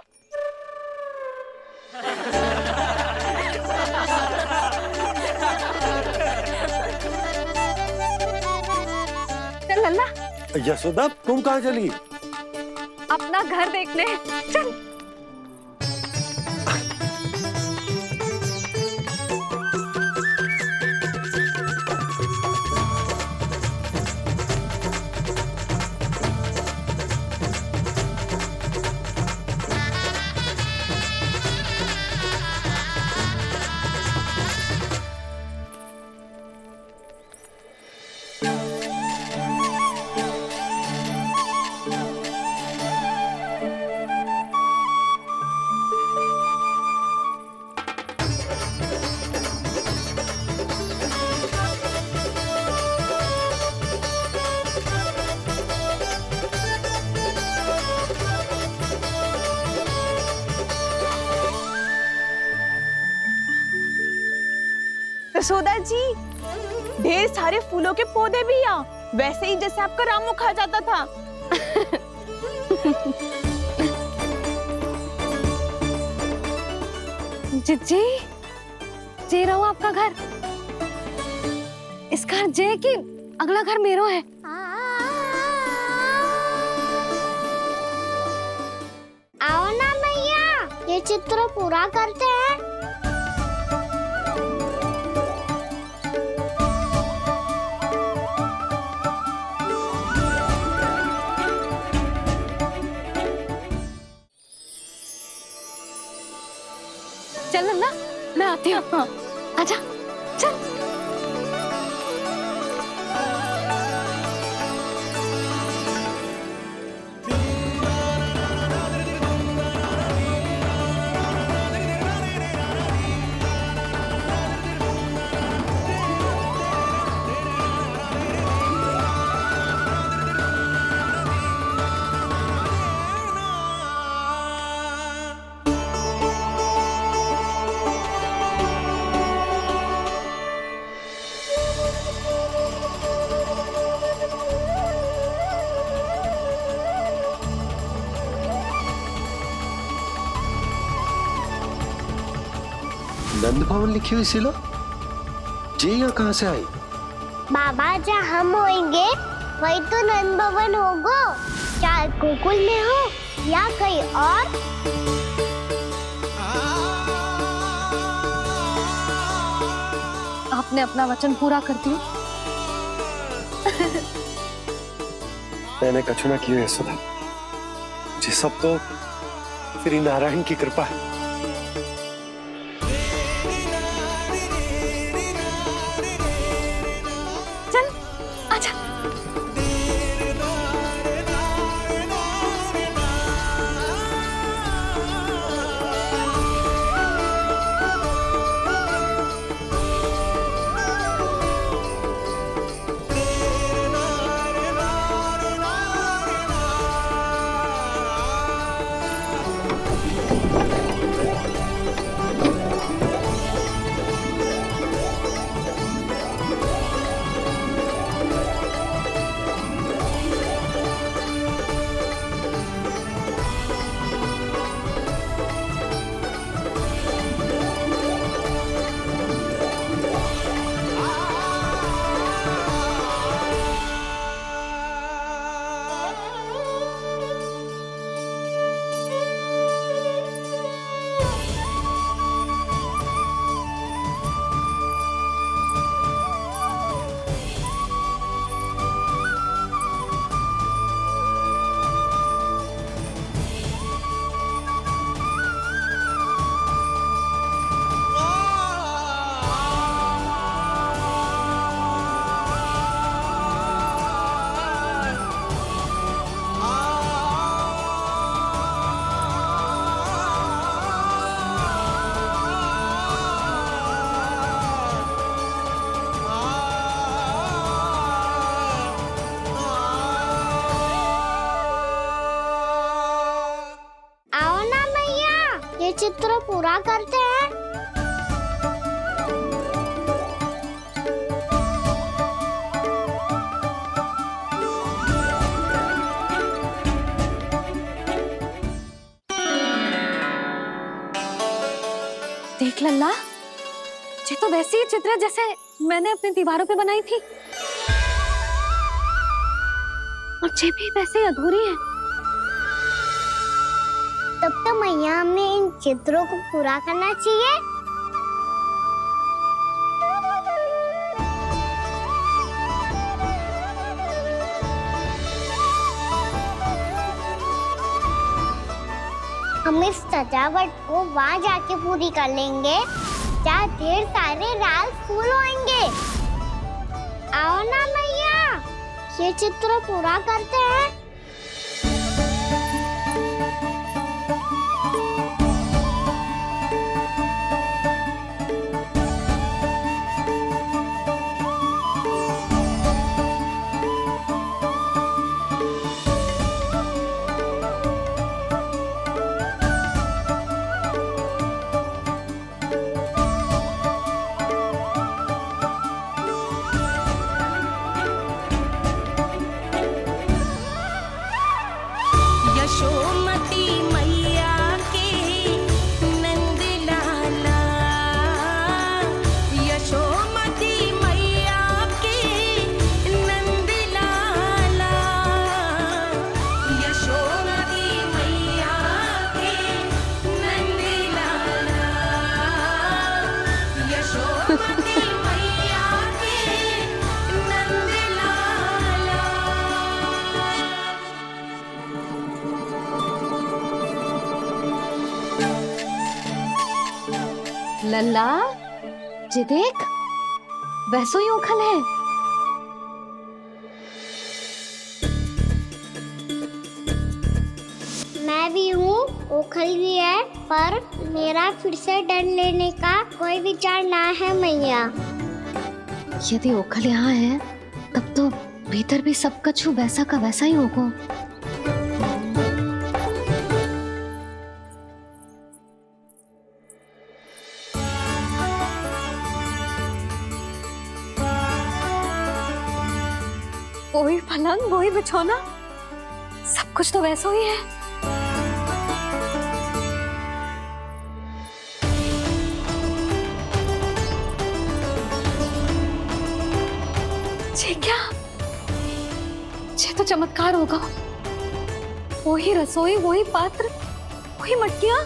चल लल्ला, यशोदा तुम कहाँ चली? अपना घर देखने चल। यशोदा जी, ढेर सारे फूलों के पौधे भी यहाँ, वैसे ही जैसे आपका रामू खा जाता था। जिज्जी, जे रहो आपका घर। इस घर जे की अगला घर मेरो है। आओ ना मैया, ये चित्र पूरा करते हैं। चल लल्ला, मैं आती हूँ। हाँ, आजा, चल। नंद भवन लिखी हुई शिला ये यहाँ कहाँ से आई? बाबा जहाँ हम होंगे वही तो नंद भवन होगा, चाहे गोकुल में हो या कहीं और। आपने अपना वचन पूरा कर दिया। मैंने कछु ना किया यशोदा, ये सब तो श्री नारायण की कृपा है। चल आजा। चित्र पूरा करते हैं। देख लल्ला, ये तो वैसी ही चित्र जैसे मैंने अपनी दीवारों पे बनाई थी, और ये भी वैसे ही अधूरी है। तब तो मैया हमें इन चित्रों को पूरा करना चाहिए। हम इस सजावट को वहाँ जाके पूरी कर लेंगे जहाँ ढेर सारे लाल फूल होंगे। आओ ना मैया, ये चित्र पूरा करते हैं। यशोमती मैया के नंद लाला, यशोमती मैया के नंद लाला, यशोमती मैया के नंद लाला, यशोमती मैया के नंद लाला। लल्ला, ये देख, वैसो ही उखल है। मैं भी हूँ, ओखल भी है, पर मेरा फिर से डर लेने का कोई विचार ना है मैया। यदि ओखल यहाँ है, तब तो भीतर भी सब कछु वैसा का वैसा ही होगा। वही पलंग, वही बिछौना, सब कुछ तो वैसा ही है। तो चमत्कार होगा। वही रसोई, वही पात्र, वही मटकियां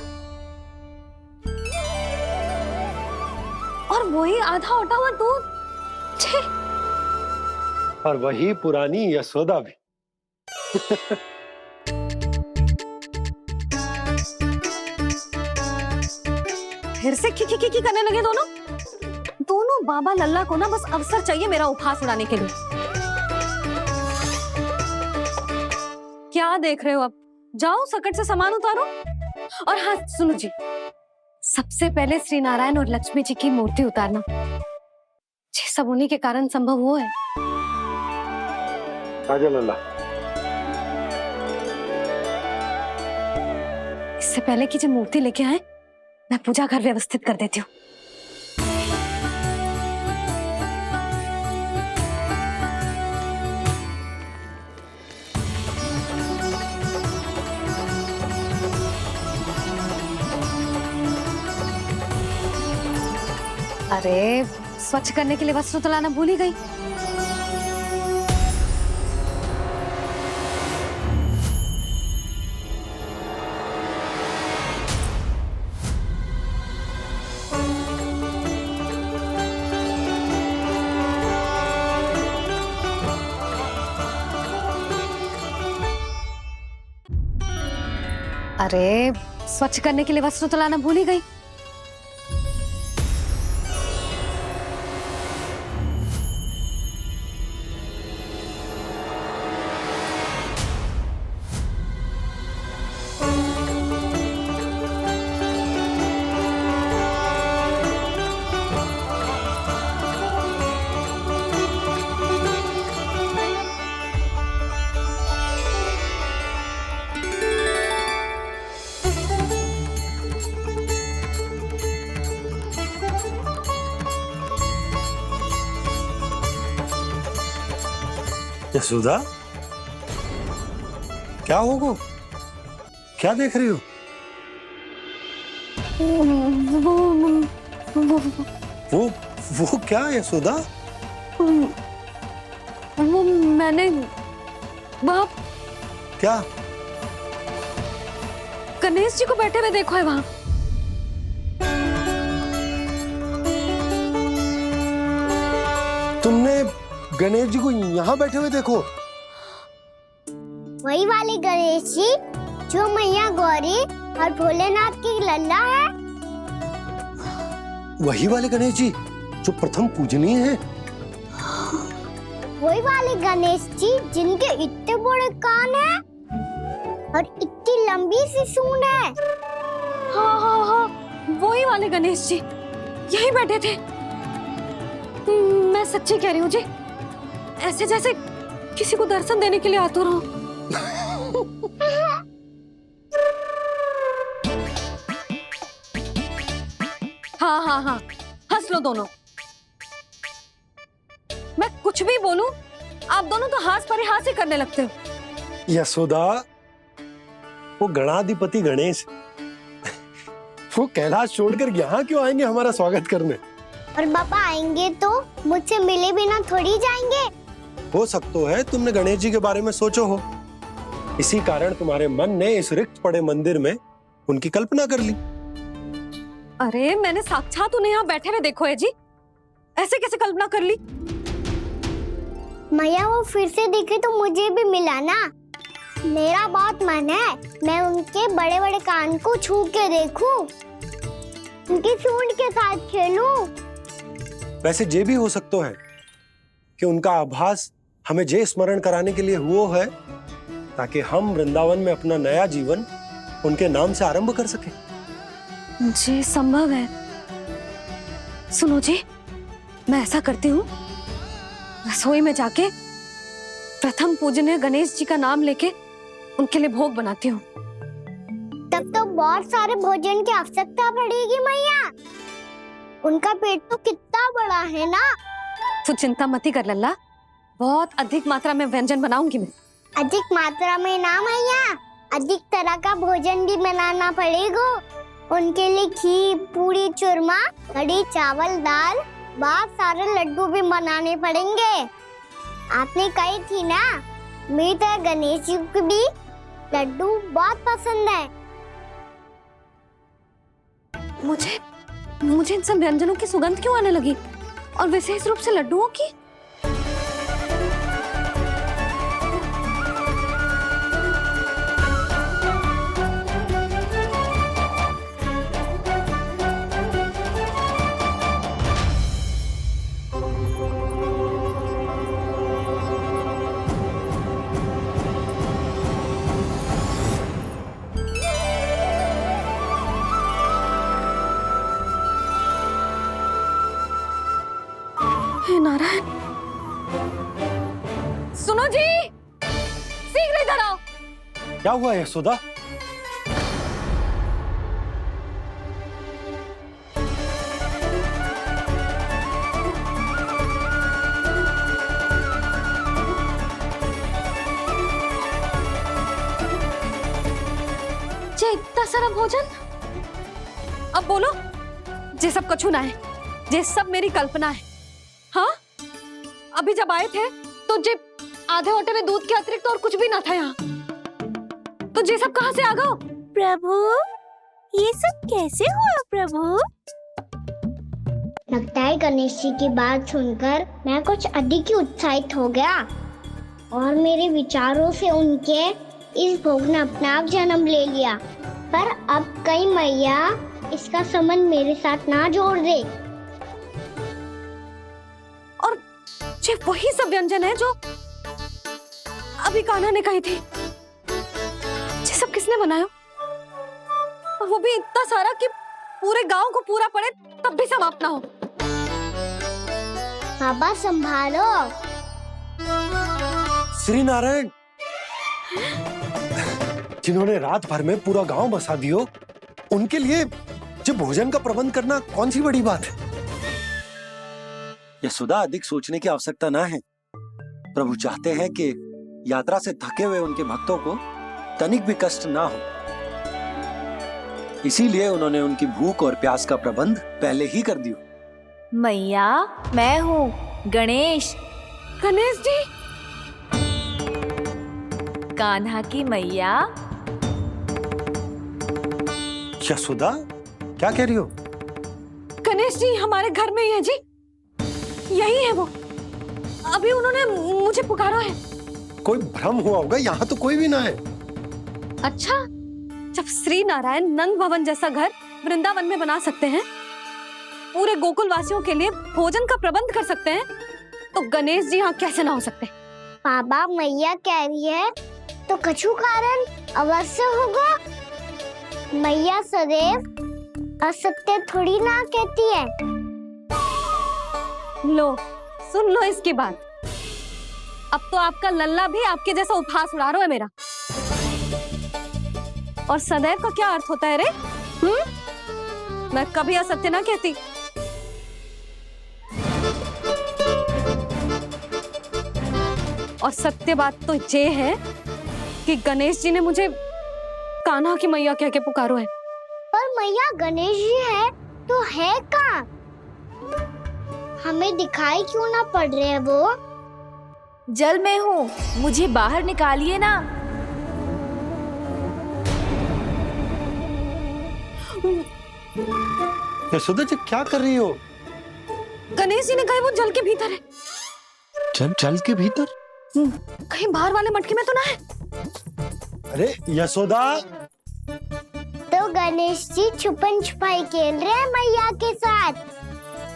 और वही आधा उटा हुआ दूध। छे! और वही पुरानी यशोदा भी। फिर से की करने लगे दोनों बाबा लल्ला को ना बस अवसर चाहिए मेरा उपहास उड़ाने के लिए। क्या देख रहे हो? अब जाओ सकट से सामान उतारो। और हाँ सुनो जी, सबसे पहले श्री नारायण और लक्ष्मी जी की मूर्ति उतारना। ये सब उन्हीं के कारण संभव हुआ है। आजा लल्ला। इससे पहले कि जो मूर्ति लेके आए, मैं पूजा घर व्यवस्थित कर देती हूँ। अरे स्वच्छ करने के लिए वस्त्र तो लाना भूल ही गई। अरे स्वच्छ करने के लिए वस्त्र तो लाना भूल ही गई। यशोदा, क्या होगा? क्या देख रही हो? वो क्या यशोदा? वो मैंने बाप क्या? गणेश जी को बैठे हुए देखो है वहां। तुमने गणेश जी को यहाँ बैठे हुए देखो? वही वाले गणेश जी जो मैया गौरी और भोलेनाथ की लल्ला है। वही वाले गणेश जी जो प्रथम पूजनीय है। वही वाले गणेश जी जिनके इतने बड़े कान हैं और इतनी लंबी सी सूंड है। हाँ हाँ हाँ, वही वाले गणेश जी यही बैठे थे। मैं सच्ची कह रही हूँ जी, ऐसे जैसे किसी को दर्शन देने के लिए आतुर हो। हाँ हाँ हाँ, हंस लो दोनों। मैं कुछ भी बोलूं, आप दोनों तो हास परिहास ही करने लगते हो। यशोदा, वो गणाधिपति गणेश वो कैलाश छोड़कर यहाँ क्यों आएंगे हमारा स्वागत करने? और पापा आएंगे तो मुझसे मिले बिना थोड़ी जाएंगे। हो सकता है तुमने गणेश जी के बारे में सोचो हो, इसी कारण तुम्हारे मन ने इस रिक्त पड़े मंदिर में उनकी कल्पना कर ली। अरे मैंने साक्षात उन्हें यहाँ बैठे हुए देखो है जी, ऐसे कैसे कल्पना कर ली? मैया वो फिर से दिखे तो मुझे भी मिला ना। मेरा बहुत मन है मैं उनके बड़े बड़े कान को छू के देखूं, उनकी सूंड के साथ खेलूं। वैसे ये भी हो सकता है कि उनका आभास हमें जे स्मरण कराने के लिए हुआ है ताकि हम वृंदावन में अपना नया जीवन उनके नाम से आरंभ कर सके। जी संभव है। सुनो जी, मैं ऐसा करती हूँ, रसोई में जाके प्रथम पूजनीय गणेश जी का नाम लेके उनके लिए भोग बनाती हूँ। तब तो बहुत सारे भोजन की आवश्यकता पड़ेगी मैया। उनका पेट तो कितना बड़ा है ना। तू चिंता मत कर लल्ला, बहुत अधिक मात्रा में व्यंजन बनाऊंगी मैं। अधिक मात्रा में ना मैया, अधिक तरह का भोजन भी बनाना पड़ेगा। उनके लिए खीर, पूरी, चूरमा, कढ़ी, चावल, दाल, बहुत सारे लड्डू भी बनाने पड़ेंगे। आपने कही थी ना मेरी तरह गणेश जी को भी लड्डू बहुत पसंद है। मुझे इन सब व्यंजनों की सुगंध क्यों आने लगी, और विशेष रूप से लड्डुओं की? हे नारायण, सुनो जी, शीघ्र इधर आओ। क्या हुआ यशोदा? जे इतना सारा भोजन, अब बोलो, जे सब कछु ना है, जे सब मेरी कल्पना है। हाँ, अभी जब आए थे तो जे आधे ओटे में दूध के अतिरिक्त और कुछ भी ना था यहाँ, तो जे सब कहाँ से आ गए? प्रभु, ये सब कैसे हुआ प्रभु? लगता है गणेश जी की बात सुनकर मैं कुछ अधिक ही उत्साहित हो गया और मेरे विचारों से उनके इस भोग ने अपना आप जन्म ले लिया। पर अब कहीं मैया इसका संबंध मेरे साथ ना जोड़ दे। और ये वही सब व्यंजन है जो अभी कान्हा ने कही थी। ये सब किसने बनाया? और वो भी इतना सारा कि पूरे गांव को पूरा पड़े तब भी समाप्त ना हो। बाबा संभालो। श्री नारायण, जिन्होंने रात भर में पूरा गांव बसा दियो, उनके लिए जो भोजन का प्रबंध करना कौन सी बड़ी बात है? यशोदा, अधिक सोचने की आवश्यकता ना है। प्रभु चाहते हैं कि यात्रा से थके हुए उनके भक्तों को तनिक भी कष्ट ना हो, इसीलिए उन्होंने उनकी भूख और प्यास का प्रबंध पहले ही कर दिया। मैया, मैं हूँ गणेश। गणेश जी, कान्हा की मैया। यशोदा, क्या कह रही हो? गणेश जी हमारे घर में ही है जी, यही है वो। अभी उन्होंने मुझे पुकारा है। कोई भ्रम हुआ होगा, यहाँ तो कोई भी ना है। अच्छा, जब श्री नारायण नंद भवन जैसा घर वृंदावन में बना सकते हैं, पूरे गोकुल वासियों के लिए भोजन का प्रबंध कर सकते हैं, तो गणेश जी यहाँ कैसे ना हो सकते? बाबा, मैया कह रही है तो कछु कारण अवश्य होगा। मैया सदैव असत्य थोड़ी ना कहती है। लो, सुन लो इसकी बात। अब तो आपका लल्ला भी आपके जैसा उपहास उड़ा रहा है मेरा। और सदैव का क्या अर्थ होता है रे? मैं कभी असत्य ना कहती। और सत्य बात तो ये है कि गणेश जी ने मुझे कान्हा की मैया कह के पुकारो है। पर मैया गणेश जी है तो है कहाँ? हमें दिखाई क्यों ना पड़ रहे हैं वो? जल में हूँ, मुझे बाहर निकालिए ना। यशोदा जी, क्या कर रही हो? गणेश जी ने कहा वो जल के भीतर है। जल के भीतर? कहीं बाहर वाले मटके में तो ना है? अरे यशोदा! तो गणेश जी छुपन छुपाई खेल रहे हैं मैया के साथ।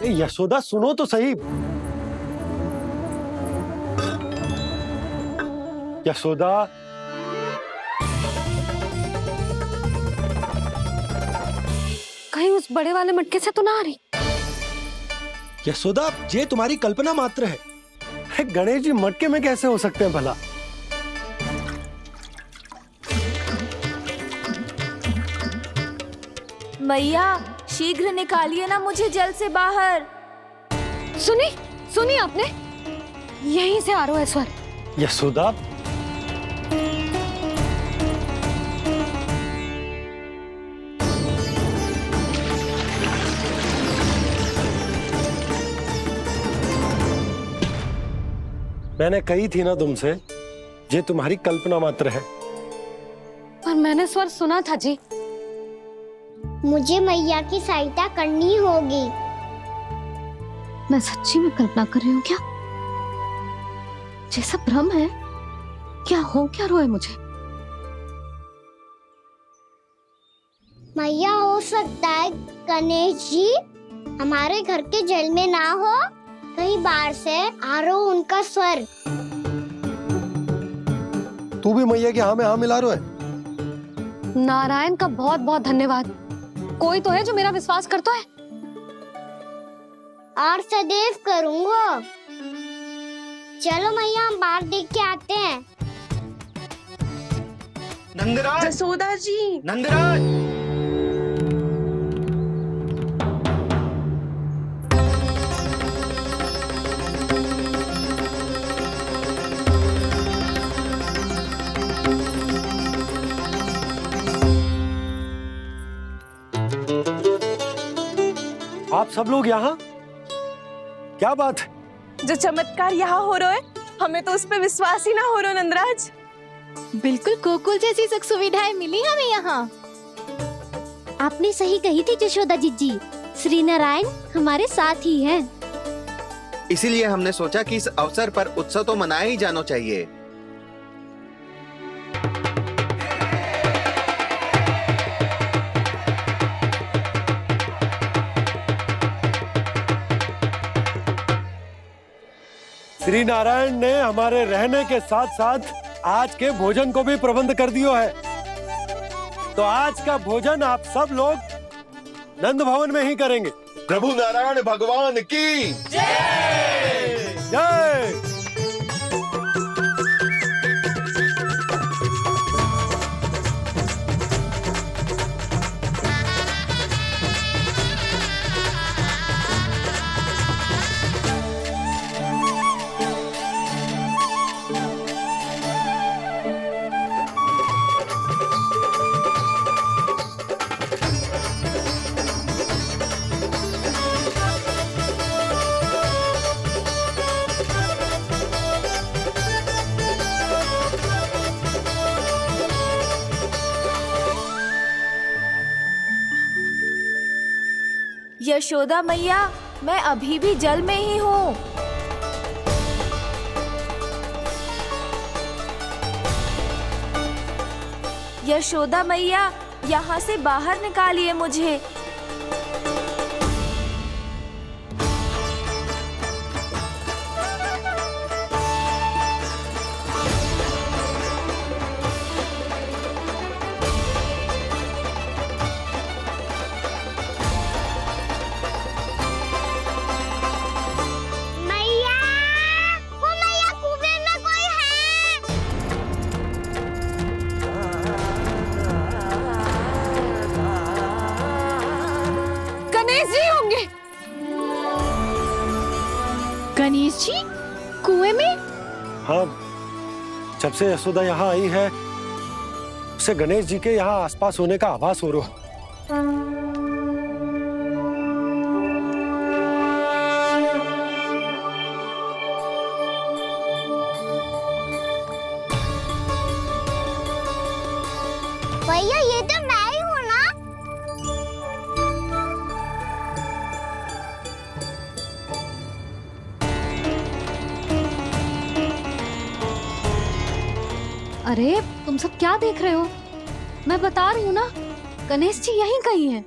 यशोदा, सुनो तो सही। यशोदा, कहीं उस बड़े वाले मटके से तो ना आ रही? यशोदा, ये तुम्हारी कल्पना मात्र है। गणेश जी मटके में कैसे हो सकते हैं भला? मैया, शीघ्र निकालिए ना मुझे जल से बाहर। सुनी आपने? यहीं से आ रहा है स्वर। यशोदा, मैंने कही थी ना तुमसे ये तुम्हारी कल्पना मात्र है। पर मैंने स्वर सुना था जी। मुझे मैया की सहायता करनी होगी। मैं सच्ची में कल्पना कर रही हूँ क्या? जैसा भ्रम है क्या? हो क्या रहा है मुझे? मैया, हो सकता है गणेश जी हमारे घर के जल में ना हो, कहीं बाहर से आ रहा हो उनका स्वर। तू भी मैया के हाँ में हाँ मिला रहा है। नारायण का बहुत बहुत धन्यवाद। कोई तो है जो मेरा विश्वास करता है। और सदैव करूंगा। चलो मैया, हम बाहर देख के आते हैं। नंदराज, जसोदा जी, नंदराज। आप सब लोग यहाँ? क्या बात है? जो चमत्कार यहाँ हो रहा है, हमें तो उस पे विश्वास ही ना हो रहा नंदराज। बिल्कुल गोकुल जैसी सुख सुविधाएं मिली हमें यहाँ। आपने सही कही थी यशोदा जीजी, श्री नारायण हमारे साथ ही हैं। इसीलिए हमने सोचा कि इस अवसर पर उत्सव तो मनाया ही जाना चाहिए। श्री नारायण ने हमारे रहने के साथ साथ आज के भोजन को भी प्रबंध कर दिया है। तो आज का भोजन आप सब लोग नंद भवन में ही करेंगे। प्रभु नारायण भगवान की जय जय। यशोदा मैया, मैं अभी भी जल में ही हूँ। यशोदा मैया, यहाँ से बाहर निकालिए मुझे। गणेश जी कुएं में? हाँ, जब से यशोदा यहाँ आई है उसे गणेश जी के यहाँ आसपास होने का आभास हो रहा है। भैया, ये तो मैं ही हूँ ना? अरे तुम सब क्या देख रहे हो? मैं बता रही हूँ ना, गणेश जी यहीं कहीं हैं।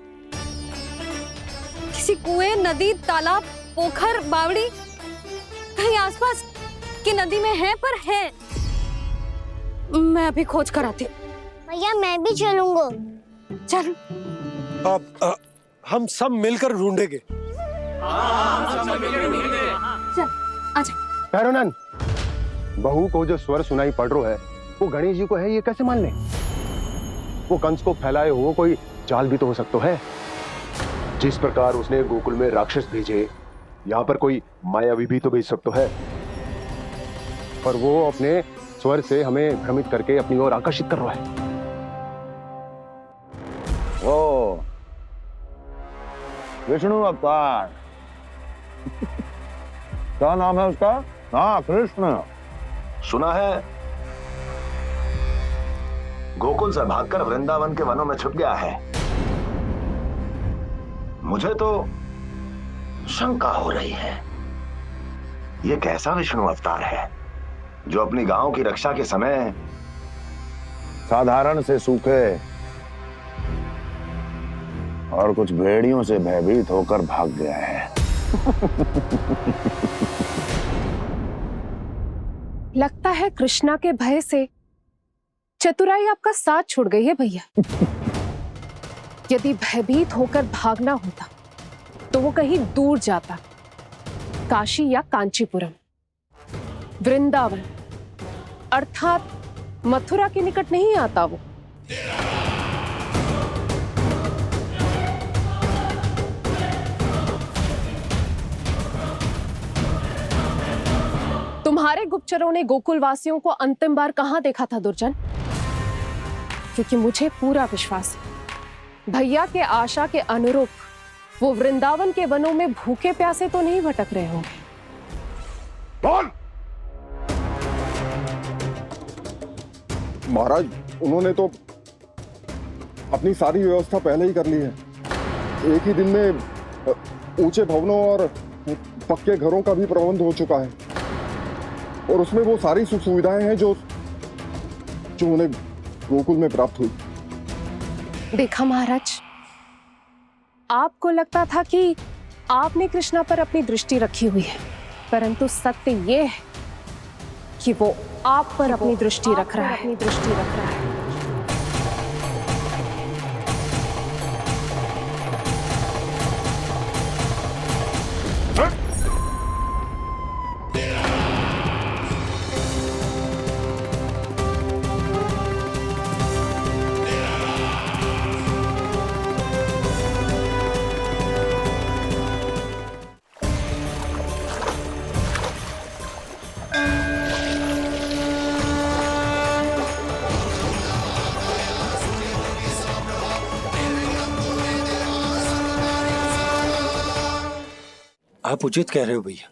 किसी कुएं, नदी, तालाब, पोखर, बावड़ी, कहीं आसपास की नदी में है, पर है। मैं अभी खोज कर आती हूँ। भैया, मैं भी चलूंगा। चल। हम सब मिलकर ढूंढेंगे। चल, आजा। पैरोनन, बहू को जो स्वर सुनाई पड़ रहा है वो गणेश जी को है, ये कैसे मान ले? वो कंस को फैलाए हुए कोई जाल भी तो हो सकता है। जिस प्रकार उसने गोकुल में राक्षस भेजे, यहाँ पर कोई मायावी भी तो भेज सकता है। पर वो अपने स्वर से हमें भ्रमित करके अपनी ओर आकर्षित कर रहा है। ओ, विष्णु अवतार। क्या नाम है उसका? हाँ, कृष्ण। सुना है गोकुल से भागकर वृंदावन के वनों में छुप गया है। मुझे तो शंका हो रही है, ये कैसा विष्णु अवतार है जो अपनी गांव की रक्षा के समय साधारण से सूखे और कुछ भेड़ियों से भयभीत होकर भाग गया है। लगता है कृष्णा के भय से चतुराई आपका साथ छोड़ गई है भैया। यदि भयभीत होकर भागना होता तो वो कहीं दूर जाता, काशी या कांचीपुरम, वृंदावन अर्थात मथुरा के निकट नहीं आता वो। तुम्हारे गुप्तचरों ने गोकुल वासियों को अंतिम बार कहां देखा था दुर्जन? क्योंकि मुझे पूरा विश्वास है भैया के आशा के अनुरूप वो वृंदावन के वनों में भूखे प्यासे तो नहीं भटक रहे होंगे। बोल! महाराज, उन्होंने तो अपनी सारी व्यवस्था पहले ही कर ली है। एक ही दिन में ऊंचे भवनों और पक्के घरों का भी प्रबंध हो चुका है और उसमें वो सारी सुख सुविधाएं हैं जो उन्हें गोकुल में प्राप्त हुई। देखा महाराज, आपको लगता था कि आपने कृष्णा पर अपनी दृष्टि रखी हुई है, परंतु सत्य ये है कि वो आप पर अपनी दृष्टि रख रहा है। आप उचित कह रहे हो भैया,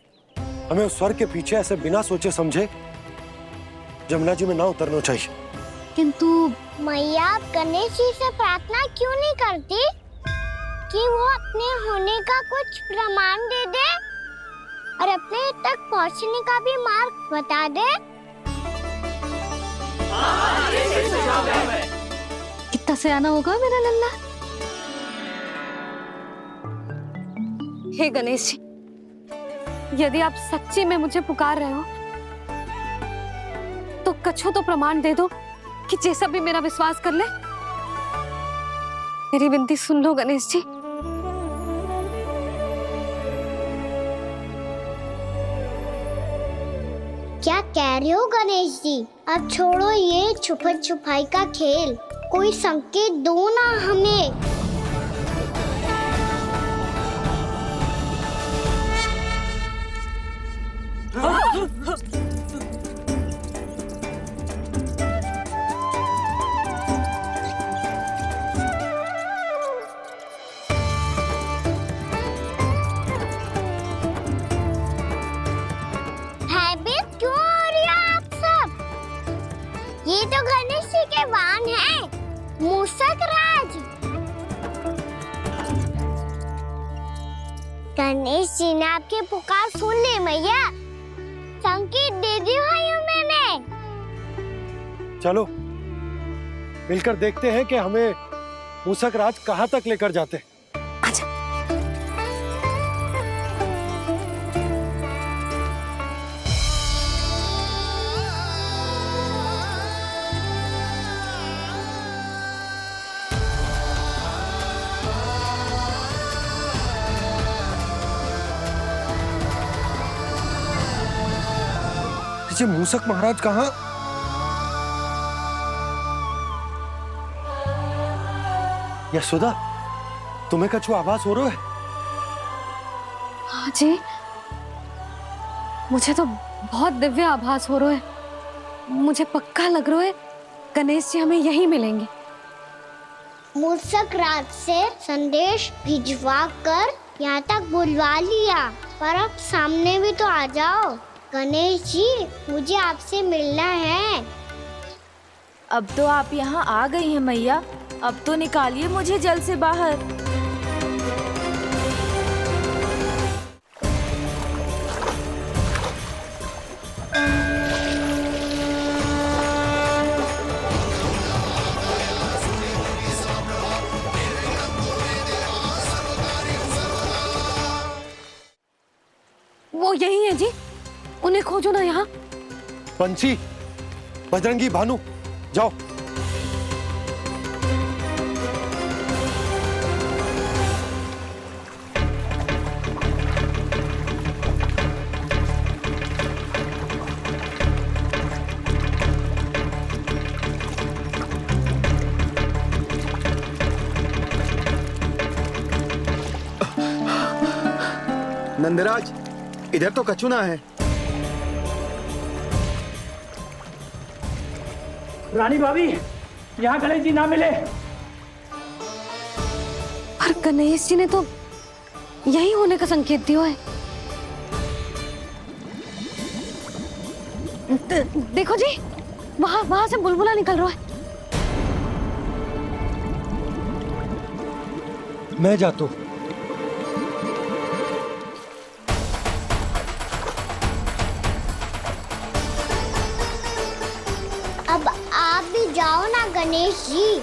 हमें उस स्वर्ग के पीछे ऐसे बिना सोचे समझे जमुना जी में ना उतरना चाहिए। किंतु मैया, आप गणेश जी से प्रार्थना क्यों नहीं करती कि वो अपने होने का कुछ प्रमाण दे दे और अपने तक पहुंचने का भी मार्ग बता दे? कितना सयाना होगा मेरा लल्ला। हे गणेश जी, यदि आप सच्ची में मुझे पुकार रहे हो तो कछो तो प्रमाण दे दो कि जैसा भी मेरा विश्वास कर ले। मेरी विनती सुन लो गणेश जी। क्या कह रहे हो गणेश जी? अब छोड़ो ये छुपन छुपाई का खेल, कोई संकेत दो ना हमें। भयभीत क्यों हो रही हो आप सब? ये तो गणेश जी के वाहन हैं, मूषक राज। गणेश जी ने आपकी पुकार सुन ली मैया, संकेत दे दी भाइयों मैंने। चलो मिलकर देखते हैं कि हमें मूषक राज कहां तक लेकर जाते हैं। मूषक महाराज कहाँ? यशोदा, तुम्हें कछु आभास हो रहा है? हाँ जी, मुझे तो बहुत दिव्य आभास हो रहा है। मुझे पक्का लग रहा है गणेश जी हमें यहीं मिलेंगे। मूषक राज से संदेश भिजवा कर यहाँ तक बुलवा लिया, पर अब सामने भी तो आ जाओ। गणेश जी, मुझे आपसे मिलना है। अब तो आप यहाँ आ गई हैं मैया, अब तो निकालिए मुझे जल से बाहर। वो यही है जी, उन्हें खोजो ना यहाँ। पंछी, बजरंगी, भानु, जाओ। नंदराज, इधर तो कछुना है। रानी भाभी, यहाँ गणेश जी ना मिले। पर गणेश जी ने तो यही होने का संकेत दिया है। देखो जी, वहां से बुलबुला निकल रहा है। मैं जाता हूँ। अब आप भी जाओ ना गणेश जी।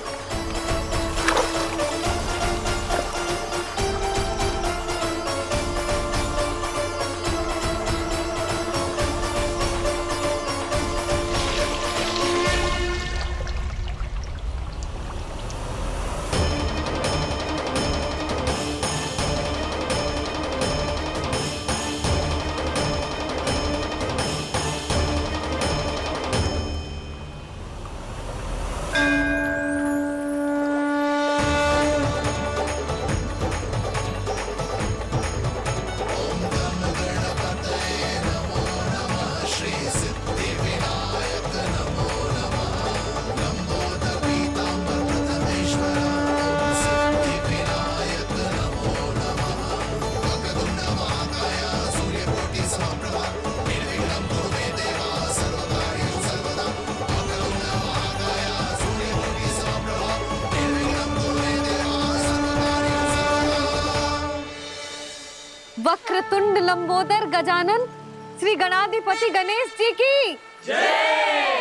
वक्रतुंड लंबोदर गजानन श्री गणाधिपति गणेश जी की जय।